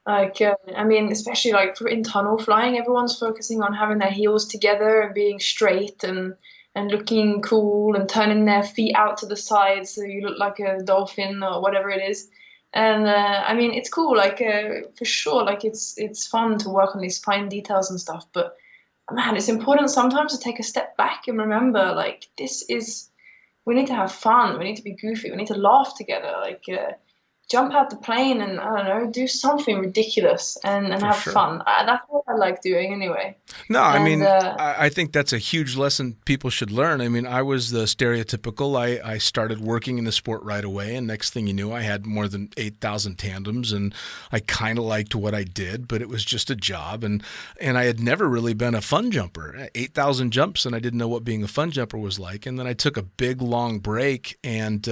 Like, I mean, especially like in tunnel flying, everyone's focusing on having their heels together and being straight and looking cool and turning their feet out to the side so you look like a dolphin or whatever it is. And I mean, it's cool, like for sure, like it's fun to work on these fine details and stuff. But man, it's important sometimes to take a step back and remember, like, we need to have fun, we need to be goofy, we need to laugh together, like jump out the plane and, I don't know, do something ridiculous and have fun. That's what I like doing anyway. No, I mean, I think that's a huge lesson people should learn. I mean, I was the stereotypical. I started working in the sport right away, and next thing you knew, I had more than 8,000 tandems, and I kind of liked what I did, but it was just a job, and I had never really been a fun jumper. 8,000 jumps, and I didn't know what being a fun jumper was like, and then I took a big, long break, and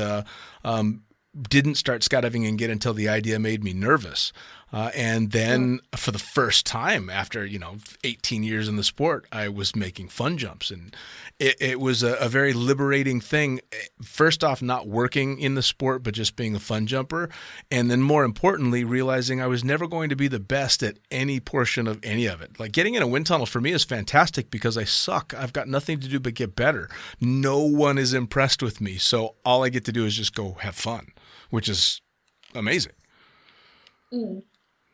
didn't start skydiving again until the idea made me nervous. And then for the first time after, 18 years in the sport, I was making fun jumps. And it was a very liberating thing. First off, not working in the sport, but just being a fun jumper. And then more importantly, realizing I was never going to be the best at any portion of any of it. Like getting in a wind tunnel for me is fantastic because I suck. I've got nothing to do but get better. No one is impressed with me. So all I get to do is just go have fun, which is amazing.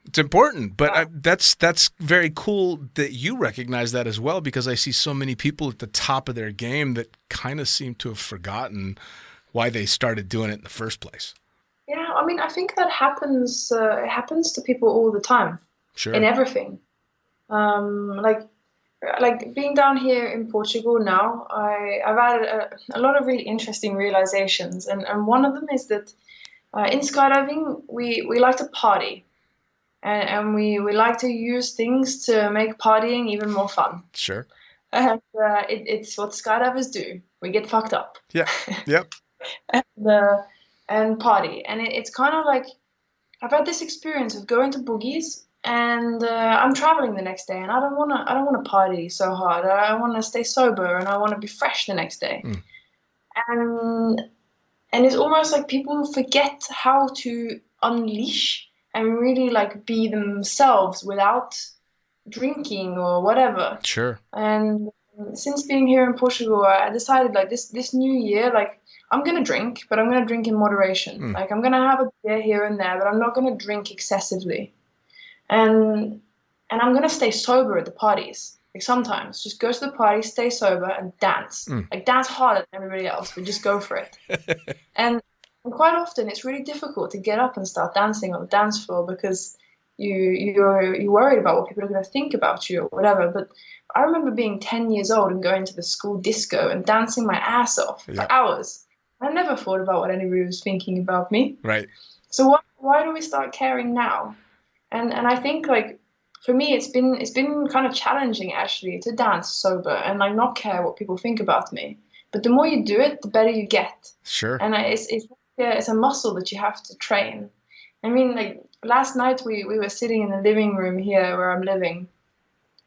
It's important, but that's very cool that you recognize that as well, because I see so many people at the top of their game that kind of seem to have forgotten why they started doing it in the first place. Yeah, I mean, I think that happens. It happens to people all the time. Sure. In everything. Like being down here in Portugal now, I've had a lot of really interesting realizations, and one of them is that in skydiving we like to party. And we like to use things to make partying even more fun. Sure. And it's what skydivers do. We get fucked up. Yeah. Yep. and party. And it's kind of like, I've had this experience of going to boogies, and I'm traveling the next day, and I don't want to party so hard. I want to stay sober, and I want to be fresh the next day. And it's almost like people forget how to unleash and really like be themselves without drinking or whatever. Sure. And since being here in Portugal, I decided like this new year, like I'm going to drink, but I'm going to drink in moderation. Like I'm going to have a beer here and there, but I'm not going to drink excessively. And I'm going to stay sober at the parties. Like sometimes just go to the party, stay sober and dance. Like dance harder than everybody else, but just go for it. And quite often it's really difficult to get up and start dancing on the dance floor because you're worried about what people are going to think about you or whatever. But I remember being 10 years old and going to the school disco and dancing my ass off for hours. I never thought about what anybody was thinking about me. Right. So why do we start caring now? And I think like for me it's been kind of challenging actually to dance sober and like not care what people think about me. But the more you do it, the better you get. Sure. And it's a muscle that you have to train. I mean, like last night we were sitting in the living room here where I'm living.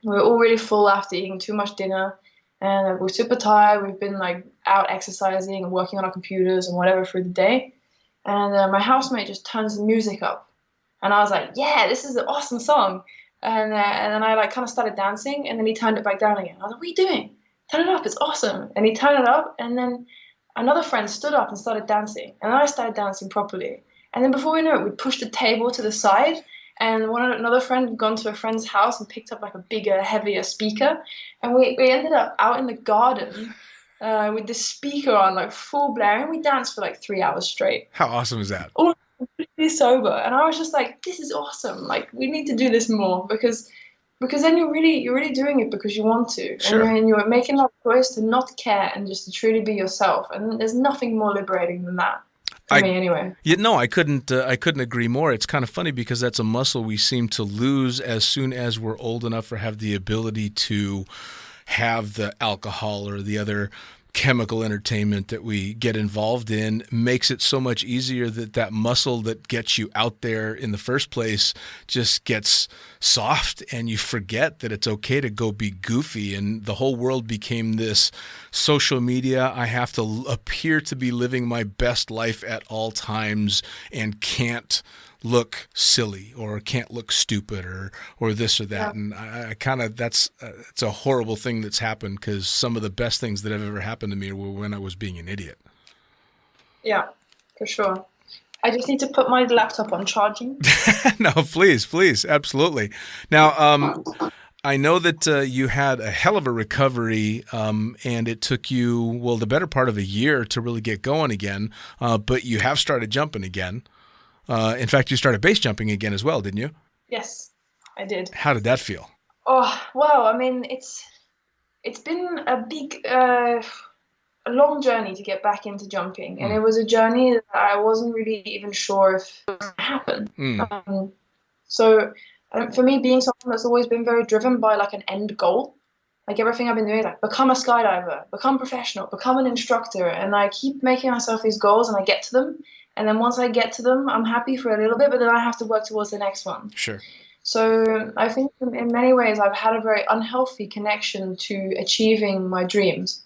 We were all really full after eating too much dinner, and we're super tired. We've been like out exercising and working on our computers and whatever through the day. And my housemate just turns the music up, and I was like, "Yeah, this is an awesome song." And then I like kind of started dancing, and then he turned it back down again. I was like, "What are you doing? Turn it up, it's awesome." And he turned it up, and then another friend stood up and started dancing, and then I started dancing properly. And then before we knew it, we pushed the table to the side, and another friend had gone to a friend's house and picked up like a bigger, heavier speaker, and we ended up out in the garden with the speaker on, like full blare, and we danced for like 3 hours straight. How awesome is that? All completely sober, and I was just like, "This is awesome! Like we need to do this more because then you're really doing it because you want to, Sure. And you're making that choice to not care and just to truly be yourself. And there's nothing more liberating than that for me, anyway. I couldn't agree more. It's kind of funny because that's a muscle we seem to lose as soon as we're old enough or have the ability to have the alcohol or the other chemical entertainment that we get involved in. Makes it so much easier that muscle that gets you out there in the first place just gets soft, and you forget that it's okay to go be goofy. And the whole world became this social media. I have to appear to be living my best life at all times and can't look silly or can't look stupid or this or that. And I kind of, it's a horrible thing that's happened, because some of the best things that have ever happened to me were when I was being an idiot. Yeah, for sure. I just need to put my laptop on charging. No, please. Absolutely. Now, I know that you had a hell of a recovery, and it took you, well, the better part of a year to really get going again, but you have started jumping again. In fact, you started base jumping again as well, didn't you? Yes, I did. How did that feel? Oh, well, I mean, it's been a big, a long journey to get back into jumping. And it was a journey that I wasn't really even sure if it was going to happen. So for me, being someone that's always been very driven by like an end goal, like everything I've been doing is like become a skydiver, become professional, become an instructor. And I keep making myself these goals and I get to them. And then once I get to them, I'm happy for a little bit, but then I have to work towards the next one. Sure. So I think in many ways I've had a very unhealthy connection to achieving my dreams.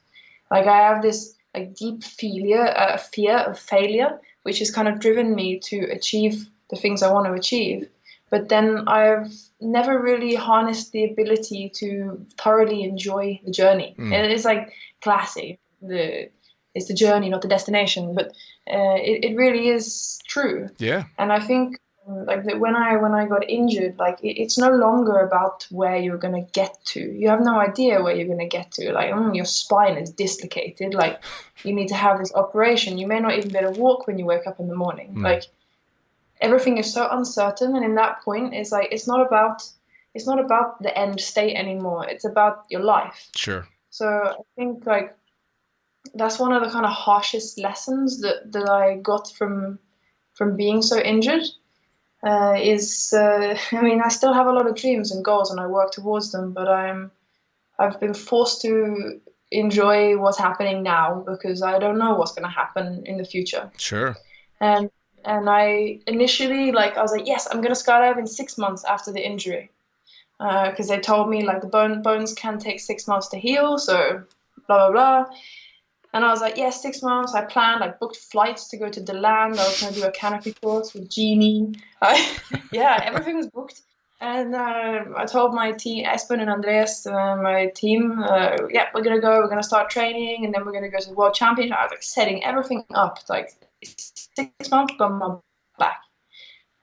Like I have this like deep fear of failure, which has kind of driven me to achieve the things I want to achieve. But then I've never really harnessed the ability to thoroughly enjoy the journey. It's like classic. It's the journey, not the destination. But it really is true. Yeah. And I think like that when I got injured, like it's no longer about where you're gonna get to. You have no idea where you're gonna get to. Like your spine is dislocated. Like you need to have this operation. You may not even be able to walk when you wake up in the morning. Like everything is so uncertain, and in that point, it's like it's not about the end state anymore. It's about your life. Sure. So I think like that's one of the kind of harshest lessons that I got from being so injured. I mean, I still have a lot of dreams and goals, and I work towards them. But I've been forced to enjoy what's happening now because I don't know what's going to happen in the future. Sure. And I initially I was like, yes, I'm going to skydive in 6 months after the injury, because they told me like the bones can take 6 months to heal. So blah blah blah. And I was like, yes, 6 months. I planned, I booked flights to go to the land. I was going to do a canopy course with Genie. Yeah, everything was booked. And I told my team, Espen and Andreas, my team, yeah, we're going to go. We're going to start training, and then we're going to go to the World Championship. I was like setting everything up. Like 6 months, got my back.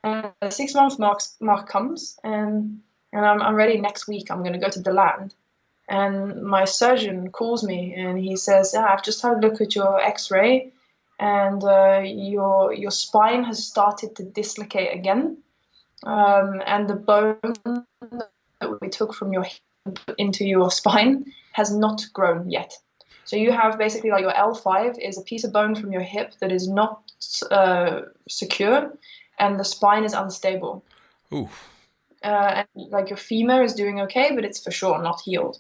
And the 6 month mark comes, and I'm ready next week. I'm going to go to the land. And my surgeon calls me and he says, I've just had a look at your x-ray, and your spine has started to dislocate again. And the bone that we took from your hip into your spine has not grown yet. So you have basically like your L5 is a piece of bone from your hip that is not secure, and the spine is unstable. Ooh. And like your femur is doing okay, but it's for sure not healed.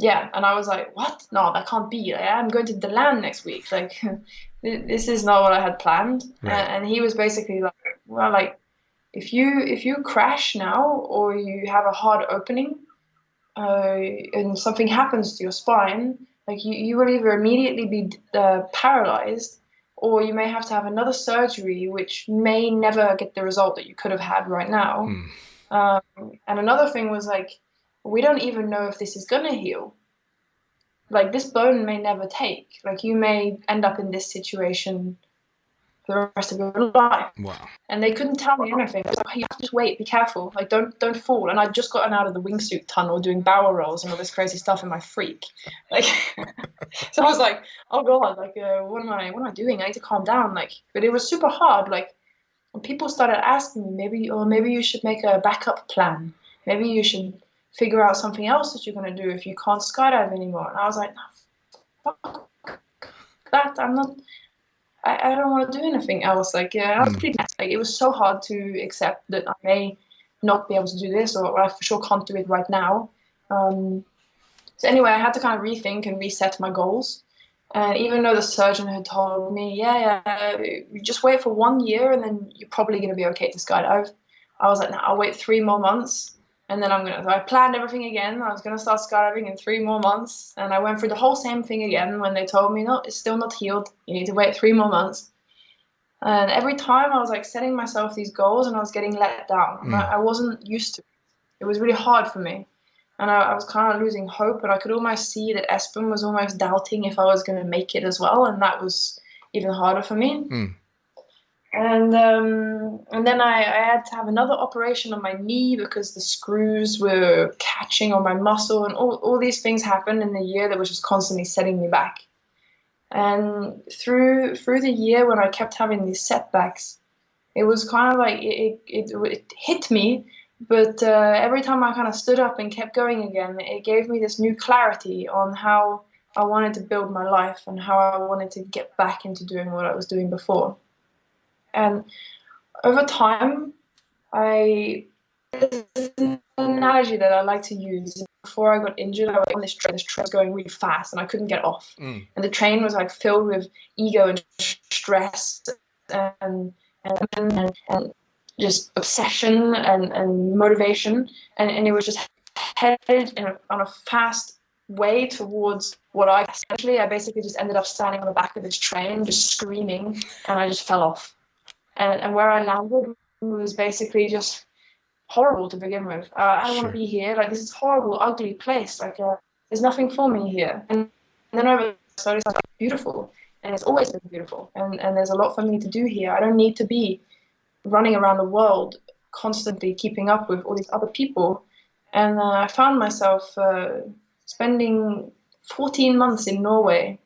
Yeah, and I was like, what? No, that can't be. I'm going to the land next week. Like, this is not what I had planned. Right. And he was basically like, well, like, if you crash now or you have a hard opening, and something happens to your spine, like you will either immediately be paralyzed, or you may have to have another surgery, which may never get the result that you could have had right now. And another thing was like, we don't even know if this is going to heal. Like, this bone may never take. Like, you may end up in this situation for the rest of your life. Wow. And they couldn't tell me anything. It was like, you have to just wait, be careful. Like, don't fall. And I'd just gotten out of the wingsuit tunnel doing barrel rolls and all this crazy stuff in my freak. Like, so I was like, oh God, like, what am I doing? I need to calm down. Like, but it was super hard. Like, when people started asking me, maybe you should make a backup plan. Maybe you should figure out something else that you're going to do if you can't skydive anymore. And I was like, no, fuck that. I don't want to do anything else. Like, I was pretty mad. Like, it was so hard to accept that I may not be able to do this, or I for sure can't do it right now. So anyway, I had to kind of rethink and reset my goals. And even though the surgeon had told me, you just wait for 1 year and then you're probably going to be okay to skydive, I was like, no, I'll wait 3 more months. And then so I planned everything again. I was going to start skydiving in 3 more months. And I went through the whole same thing again when they told me, no, it's still not healed. You need to wait 3 more months. And every time I was like setting myself these goals and I was getting let down. And I wasn't used to it. It was really hard for me. And I was kind of losing hope. And I could almost see that Espen was almost doubting if I was going to make it as well. And that was even harder for me. And then I had to have another operation on my knee because the screws were catching on my muscle, and all these things happened in the year that was just constantly setting me back. And through the year when I kept having these setbacks, it was kind of like it hit me, but every time I kind of stood up and kept going again, it gave me this new clarity on how I wanted to build my life and how I wanted to get back into doing what I was doing before. And over time, there's an analogy that I like to use. before I got injured, I was on this train. This train was going really fast, and I couldn't get off. And the train was like filled with ego and stress and just obsession and motivation, and it was just headed on a fast way towards what I basically just ended up standing on the back of this train, just screaming, and I just fell off. And where I landed was basically just horrible to begin with. I don't want to be here. Like, this is a horrible, ugly place. Like, there's nothing for me here. And then I started like, beautiful, and it's always been beautiful. And there's a lot for me to do here. I don't need to be running around the world constantly keeping up with all these other people. And I found myself spending 14 months in Norway.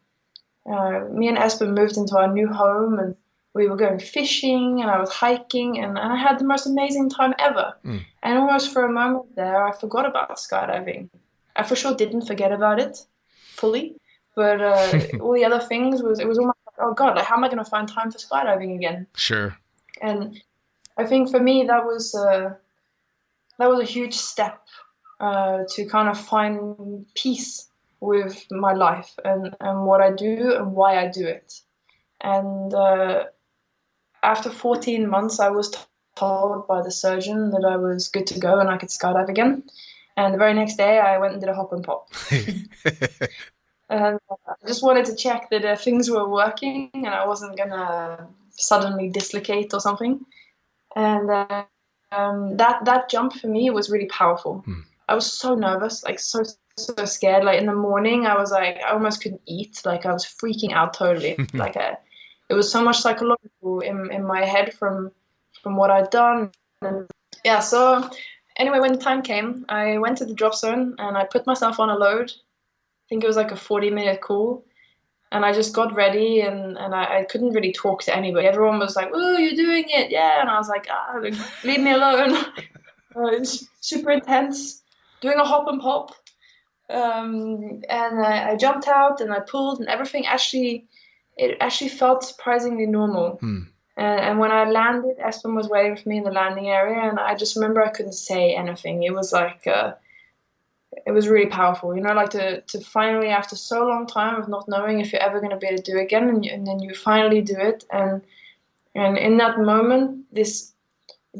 Me and Espen moved into our new home, and we were going fishing, and I was hiking, and I had the most amazing time ever. And almost for a moment there, I forgot about skydiving. I for sure didn't forget about it fully, but all the other things, it was almost like, oh God, like, how am I going to find time for skydiving again? Sure. And I think for me, that was a huge step to kind of find peace with my life and what I do and why I do it. And after 14 months, I was told by the surgeon that I was good to go and I could skydive again. And the very next day, I went and did a hop and pop. And I just wanted to check that things were working and I wasn't going to suddenly dislocate or something. And that jump for me was really powerful. I was so nervous, like so scared. Like in the morning, I was like, I almost couldn't eat. Like I was freaking out totally. Like it was so much psychological in my head from what I'd done. And yeah, so anyway, when the time came, I went to the drop zone and I put myself on a load. I think it was like a 40-minute call. And I just got ready and I couldn't really talk to anybody. Everyone was like, oh, you're doing it, yeah. And I was like, leave me alone. It's super intense, doing a hop and pop. And I jumped out and I pulled and everything it actually felt surprisingly normal. And when I landed, Espen was waiting for me in the landing area, and I just remember I couldn't say anything. It was like, it was really powerful, you know, like to finally, after so long time of not knowing if you're ever going to be able to do it again, and then you finally do it. And in that moment, this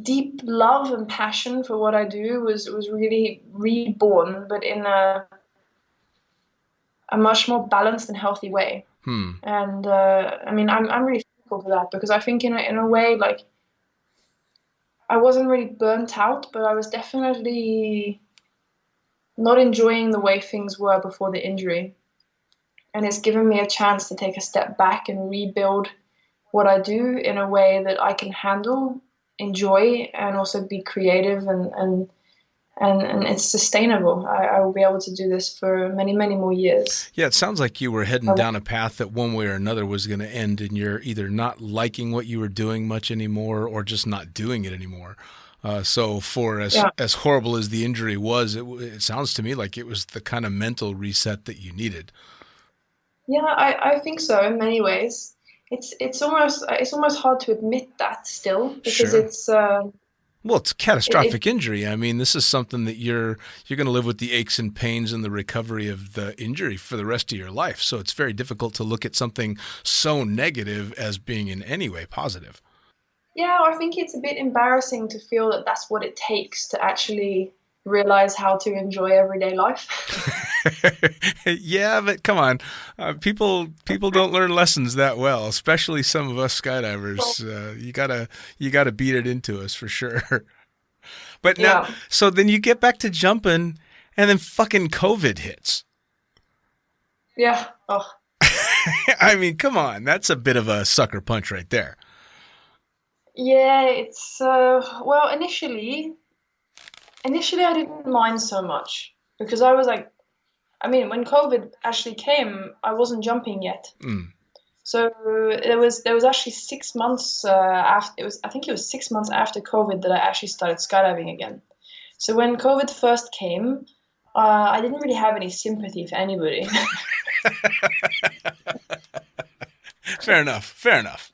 deep love and passion for what I do was really reborn, but in a much more balanced and healthy way. And I mean, I'm really thankful for that, because I think in a way, like, I wasn't really burnt out, but I was definitely not enjoying the way things were before the injury. And it's given me a chance to take a step back and rebuild what I do in a way that I can handle, enjoy, and also be creative and it's sustainable. I will be able to do this for many, many more years. Yeah, it sounds like you were heading down a path that one way or another was going to end, and you're either not liking what you were doing much anymore or just not doing it anymore. So for as horrible as the injury was, it sounds to me like it was the kind of mental reset that you needed. Yeah, I think so in many ways. It's almost hard to admit that still, because it's well, it's a catastrophic injury. I mean, this is something that you're going to live with the aches and pains and the recovery of the injury for the rest of your life. So it's very difficult to look at something so negative as being in any way positive. Yeah, I think it's a bit embarrassing to feel that that's what it takes to actually realize how to enjoy everyday life. Yeah, but come on, people don't learn lessons that well, especially some of us skydivers. You gotta beat it into us for sure. But now, so then you get back to jumping, and then fucking COVID hits. Yeah. Oh. I mean, come on, that's a bit of a sucker punch right there. Yeah, it's well, initially I didn't mind so much, because I was like, I mean, when COVID actually came, I wasn't jumping yet. So there was actually 6 months after, I think it was 6 months after COVID that I actually started skydiving again. So when COVID first came, I didn't really have any sympathy for anybody. Fair enough.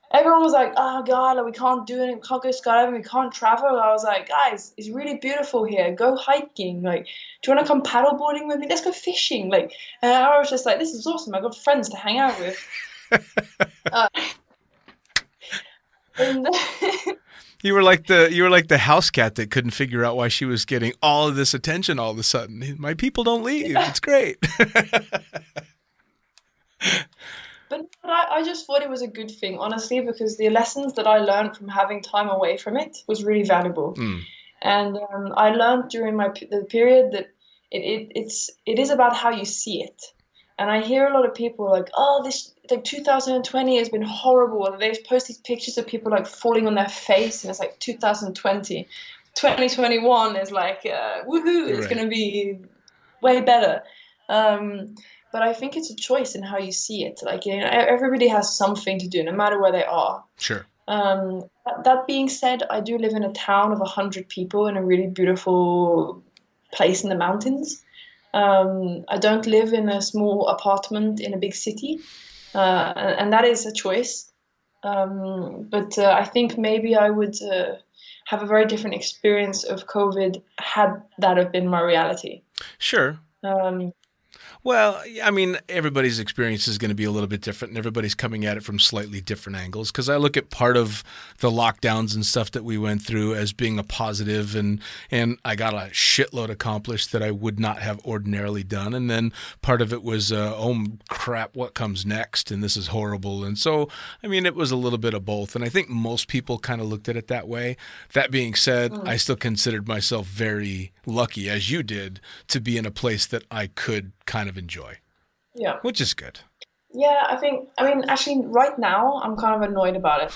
Everyone was like, oh God, like, we can't do it, we can't go skydiving, we can't travel. I was like, guys, it's really beautiful here. Go hiking. Like, you want to come paddleboarding with me? Let's go fishing. Like, I was just like, this is awesome. I got friends to hang out with. And You were like the house cat that couldn't figure out why she was getting all of this attention all of a sudden. My people don't leave. It's great. But I just thought it was a good thing, honestly, because the lessons that I learned from having time away from it was really valuable. And I learned during the period that it is about how you see it. And I hear a lot of people like, oh, this like 2020 has been horrible. And they post these pictures of people like falling on their face, and it's like 2020. 2021 is like, woohoo, it's going to be way better. But I think it's a choice in how you see it. Like, everybody has something to do, no matter where they are. Sure. That being said, I do live in a town of 100 people in a really beautiful place in the mountains. I don't live in a small apartment in a big city, and that is a choice. But I think maybe I would have a very different experience of COVID had that have been my reality. Sure. Well, I mean, everybody's experience is going to be a little bit different, and everybody's coming at it from slightly different angles. Because I look at part of the lockdowns and stuff that we went through as being a positive, and I got a shitload accomplished that I would not have ordinarily done. And then part of it was, oh crap, what comes next? And this is horrible. And so, I mean, it was a little bit of both. And I think most people kind of looked at it that way. That being said, I still considered myself very lucky, as you did, to be in a place that I could kind of enjoy. Yeah. Which is good. Yeah, I mean, actually, right now, I'm kind of annoyed about it.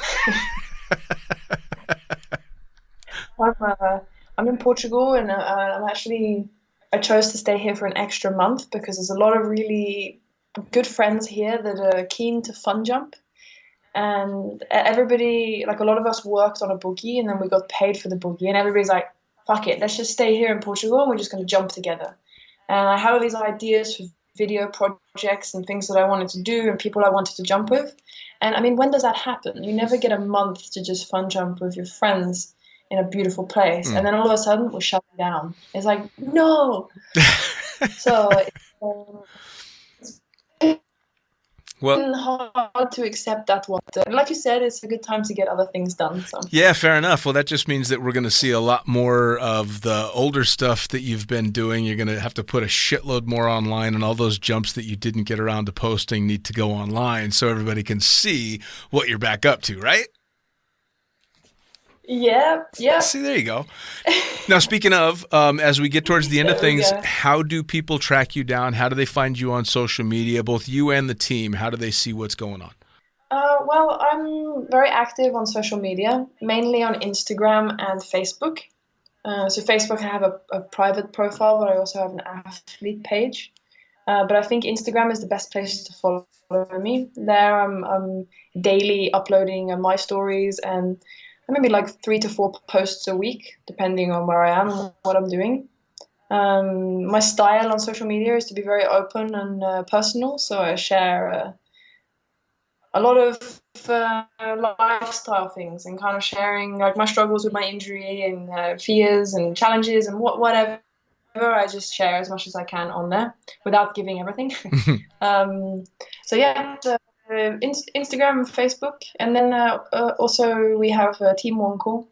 I'm in Portugal, and I chose to stay here for an extra month because there's a lot of really good friends here that are keen to fun jump. And everybody, like a lot of us worked on a boogie, and then we got paid for the boogie, and everybody's like, fuck it, let's just stay here in Portugal and we're just going to jump together. And I had all these ideas for video projects and things that I wanted to do and people I wanted to jump with. And I mean, when does that happen? You never get a month to just fun jump with your friends in a beautiful place. And then all of a sudden we're shutting down. It's like, no. So it's been hard to accept that one. Like you said, it's a good time to get other things done. So. Yeah, fair enough. Well, that just means that we're going to see a lot more of the older stuff that you've been doing. You're going to have to put a shitload more online, and all those jumps that you didn't get around to posting need to go online so everybody can see what you're back up to, right? Yeah. See, there you go. Now, speaking of, as we get towards the end of things, how do people track you down? How do they find you on social media, both you and the team? How do they see what's going on? Well, I'm very active on social media, mainly on Instagram and Facebook. So Facebook, I have a private profile, but I also have an athlete page. But I think Instagram is the best place to follow me. There I'm daily uploading my stories and maybe like 3 to 4 posts a week, depending on where I am and what I'm doing. My style on social media is to be very open and personal, so I share a lot of lifestyle things and kind of sharing like my struggles with my injury and fears and challenges and whatever. I just share as much as I can on there without giving everything. So yeah. Instagram and Facebook, and then also we have Team Wonko,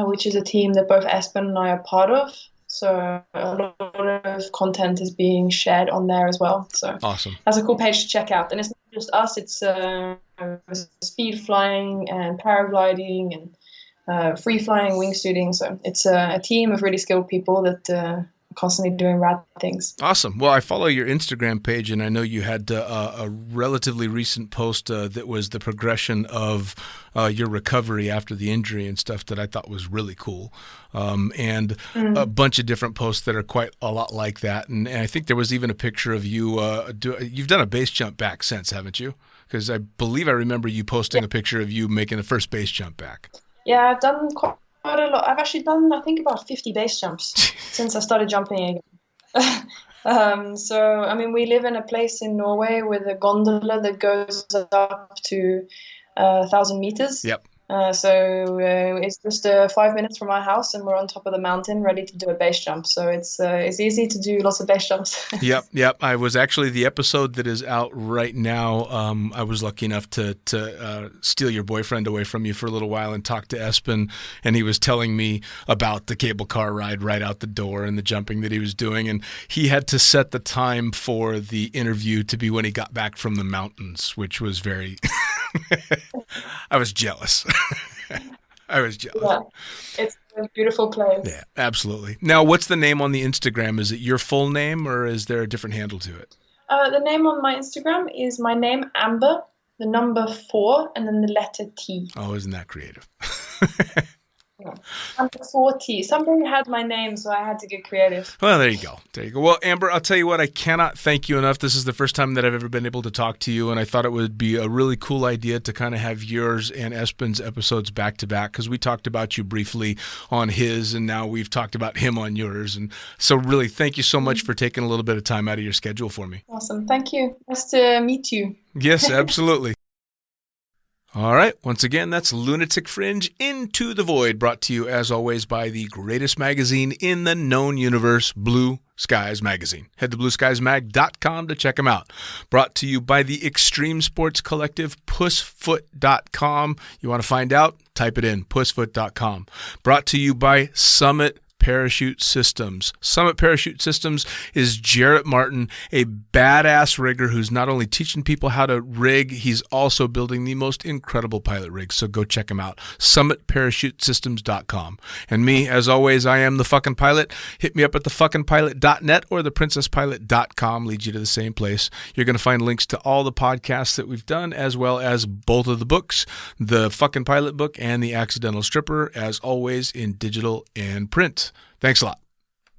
which is a team that both Espen and I are part of. So a lot of content is being shared on there as well. So awesome. That's a cool page to check out. And it's not just us; it's speed flying and paragliding and free flying, wingsuiting. So it's a team of really skilled people that. Constantly doing rad things. Awesome. Well, I follow your Instagram page, and I know you had a relatively recent post that was the progression of your recovery after the injury and stuff that I thought was really cool. And a bunch of different posts that are quite a lot like that. And I think there was even a picture of you. You've done a base jump back since, haven't you? Because I believe I remember you posting a picture of you making the first base jump back. Yeah, I've done quite a lot. I've actually done, I think, about 50 base jumps since I started jumping again. So, I mean, we live in a place in Norway with a gondola that goes up to 1,000 meters. Yep. It's just 5 minutes from my house, and we're on top of the mountain, ready to do a base jump. So it's easy to do lots of base jumps. Yep. I was actually the episode that is out right now. I was lucky enough to steal your boyfriend away from you for a little while and talk to Espen, and he was telling me about the cable car ride right out the door and the jumping that he was doing, and he had to set the time for the interview to be when he got back from the mountains, which was very. I was jealous. Yeah, it's a beautiful place. Yeah, absolutely. Now, what's the name on the Instagram? Is it your full name, or is there a different handle to it? The name on my Instagram is my name, Amber, the number 4, and then the letter T. Oh, isn't that creative? Yeah. Amber Forte. Somebody had my name, so I had to get creative. Well, there you go. Well, Amber, I'll tell you what, I cannot thank you enough. This is the first time that I've ever been able to talk to you, and I thought it would be a really cool idea to kind of have yours and Espen's episodes back to back, because we talked about you briefly on his, and now we've talked about him on yours. And so really, thank you so much for taking a little bit of time out of your schedule for me. Awesome. Thank you. Nice to meet you. Yes, absolutely. All right. Once again, that's Lunatic Fringe Into the Void, brought to you, as always, by the greatest magazine in the known universe, Blue Skies Magazine. Head to blueskiesmag.com to check them out. Brought to you by the extreme sports collective, pussfoot.com. You want to find out? Type it in, pussfoot.com. Brought to you by Summit Parachute Systems. Summit Parachute Systems is Jarrett Martin, a badass rigger who's not only teaching people how to rig, he's also building the most incredible pilot rigs. So go check him out. SummitParachuteSystems.com. And me, as always, I am the fucking pilot. Hit me up at thefuckingpilot.net or theprincesspilot.com. Leads you to the same place. You're going to find links to all the podcasts that we've done, as well as both of the books, the Fucking Pilot book and the Accidental Stripper, as always in digital and print. Thanks a lot.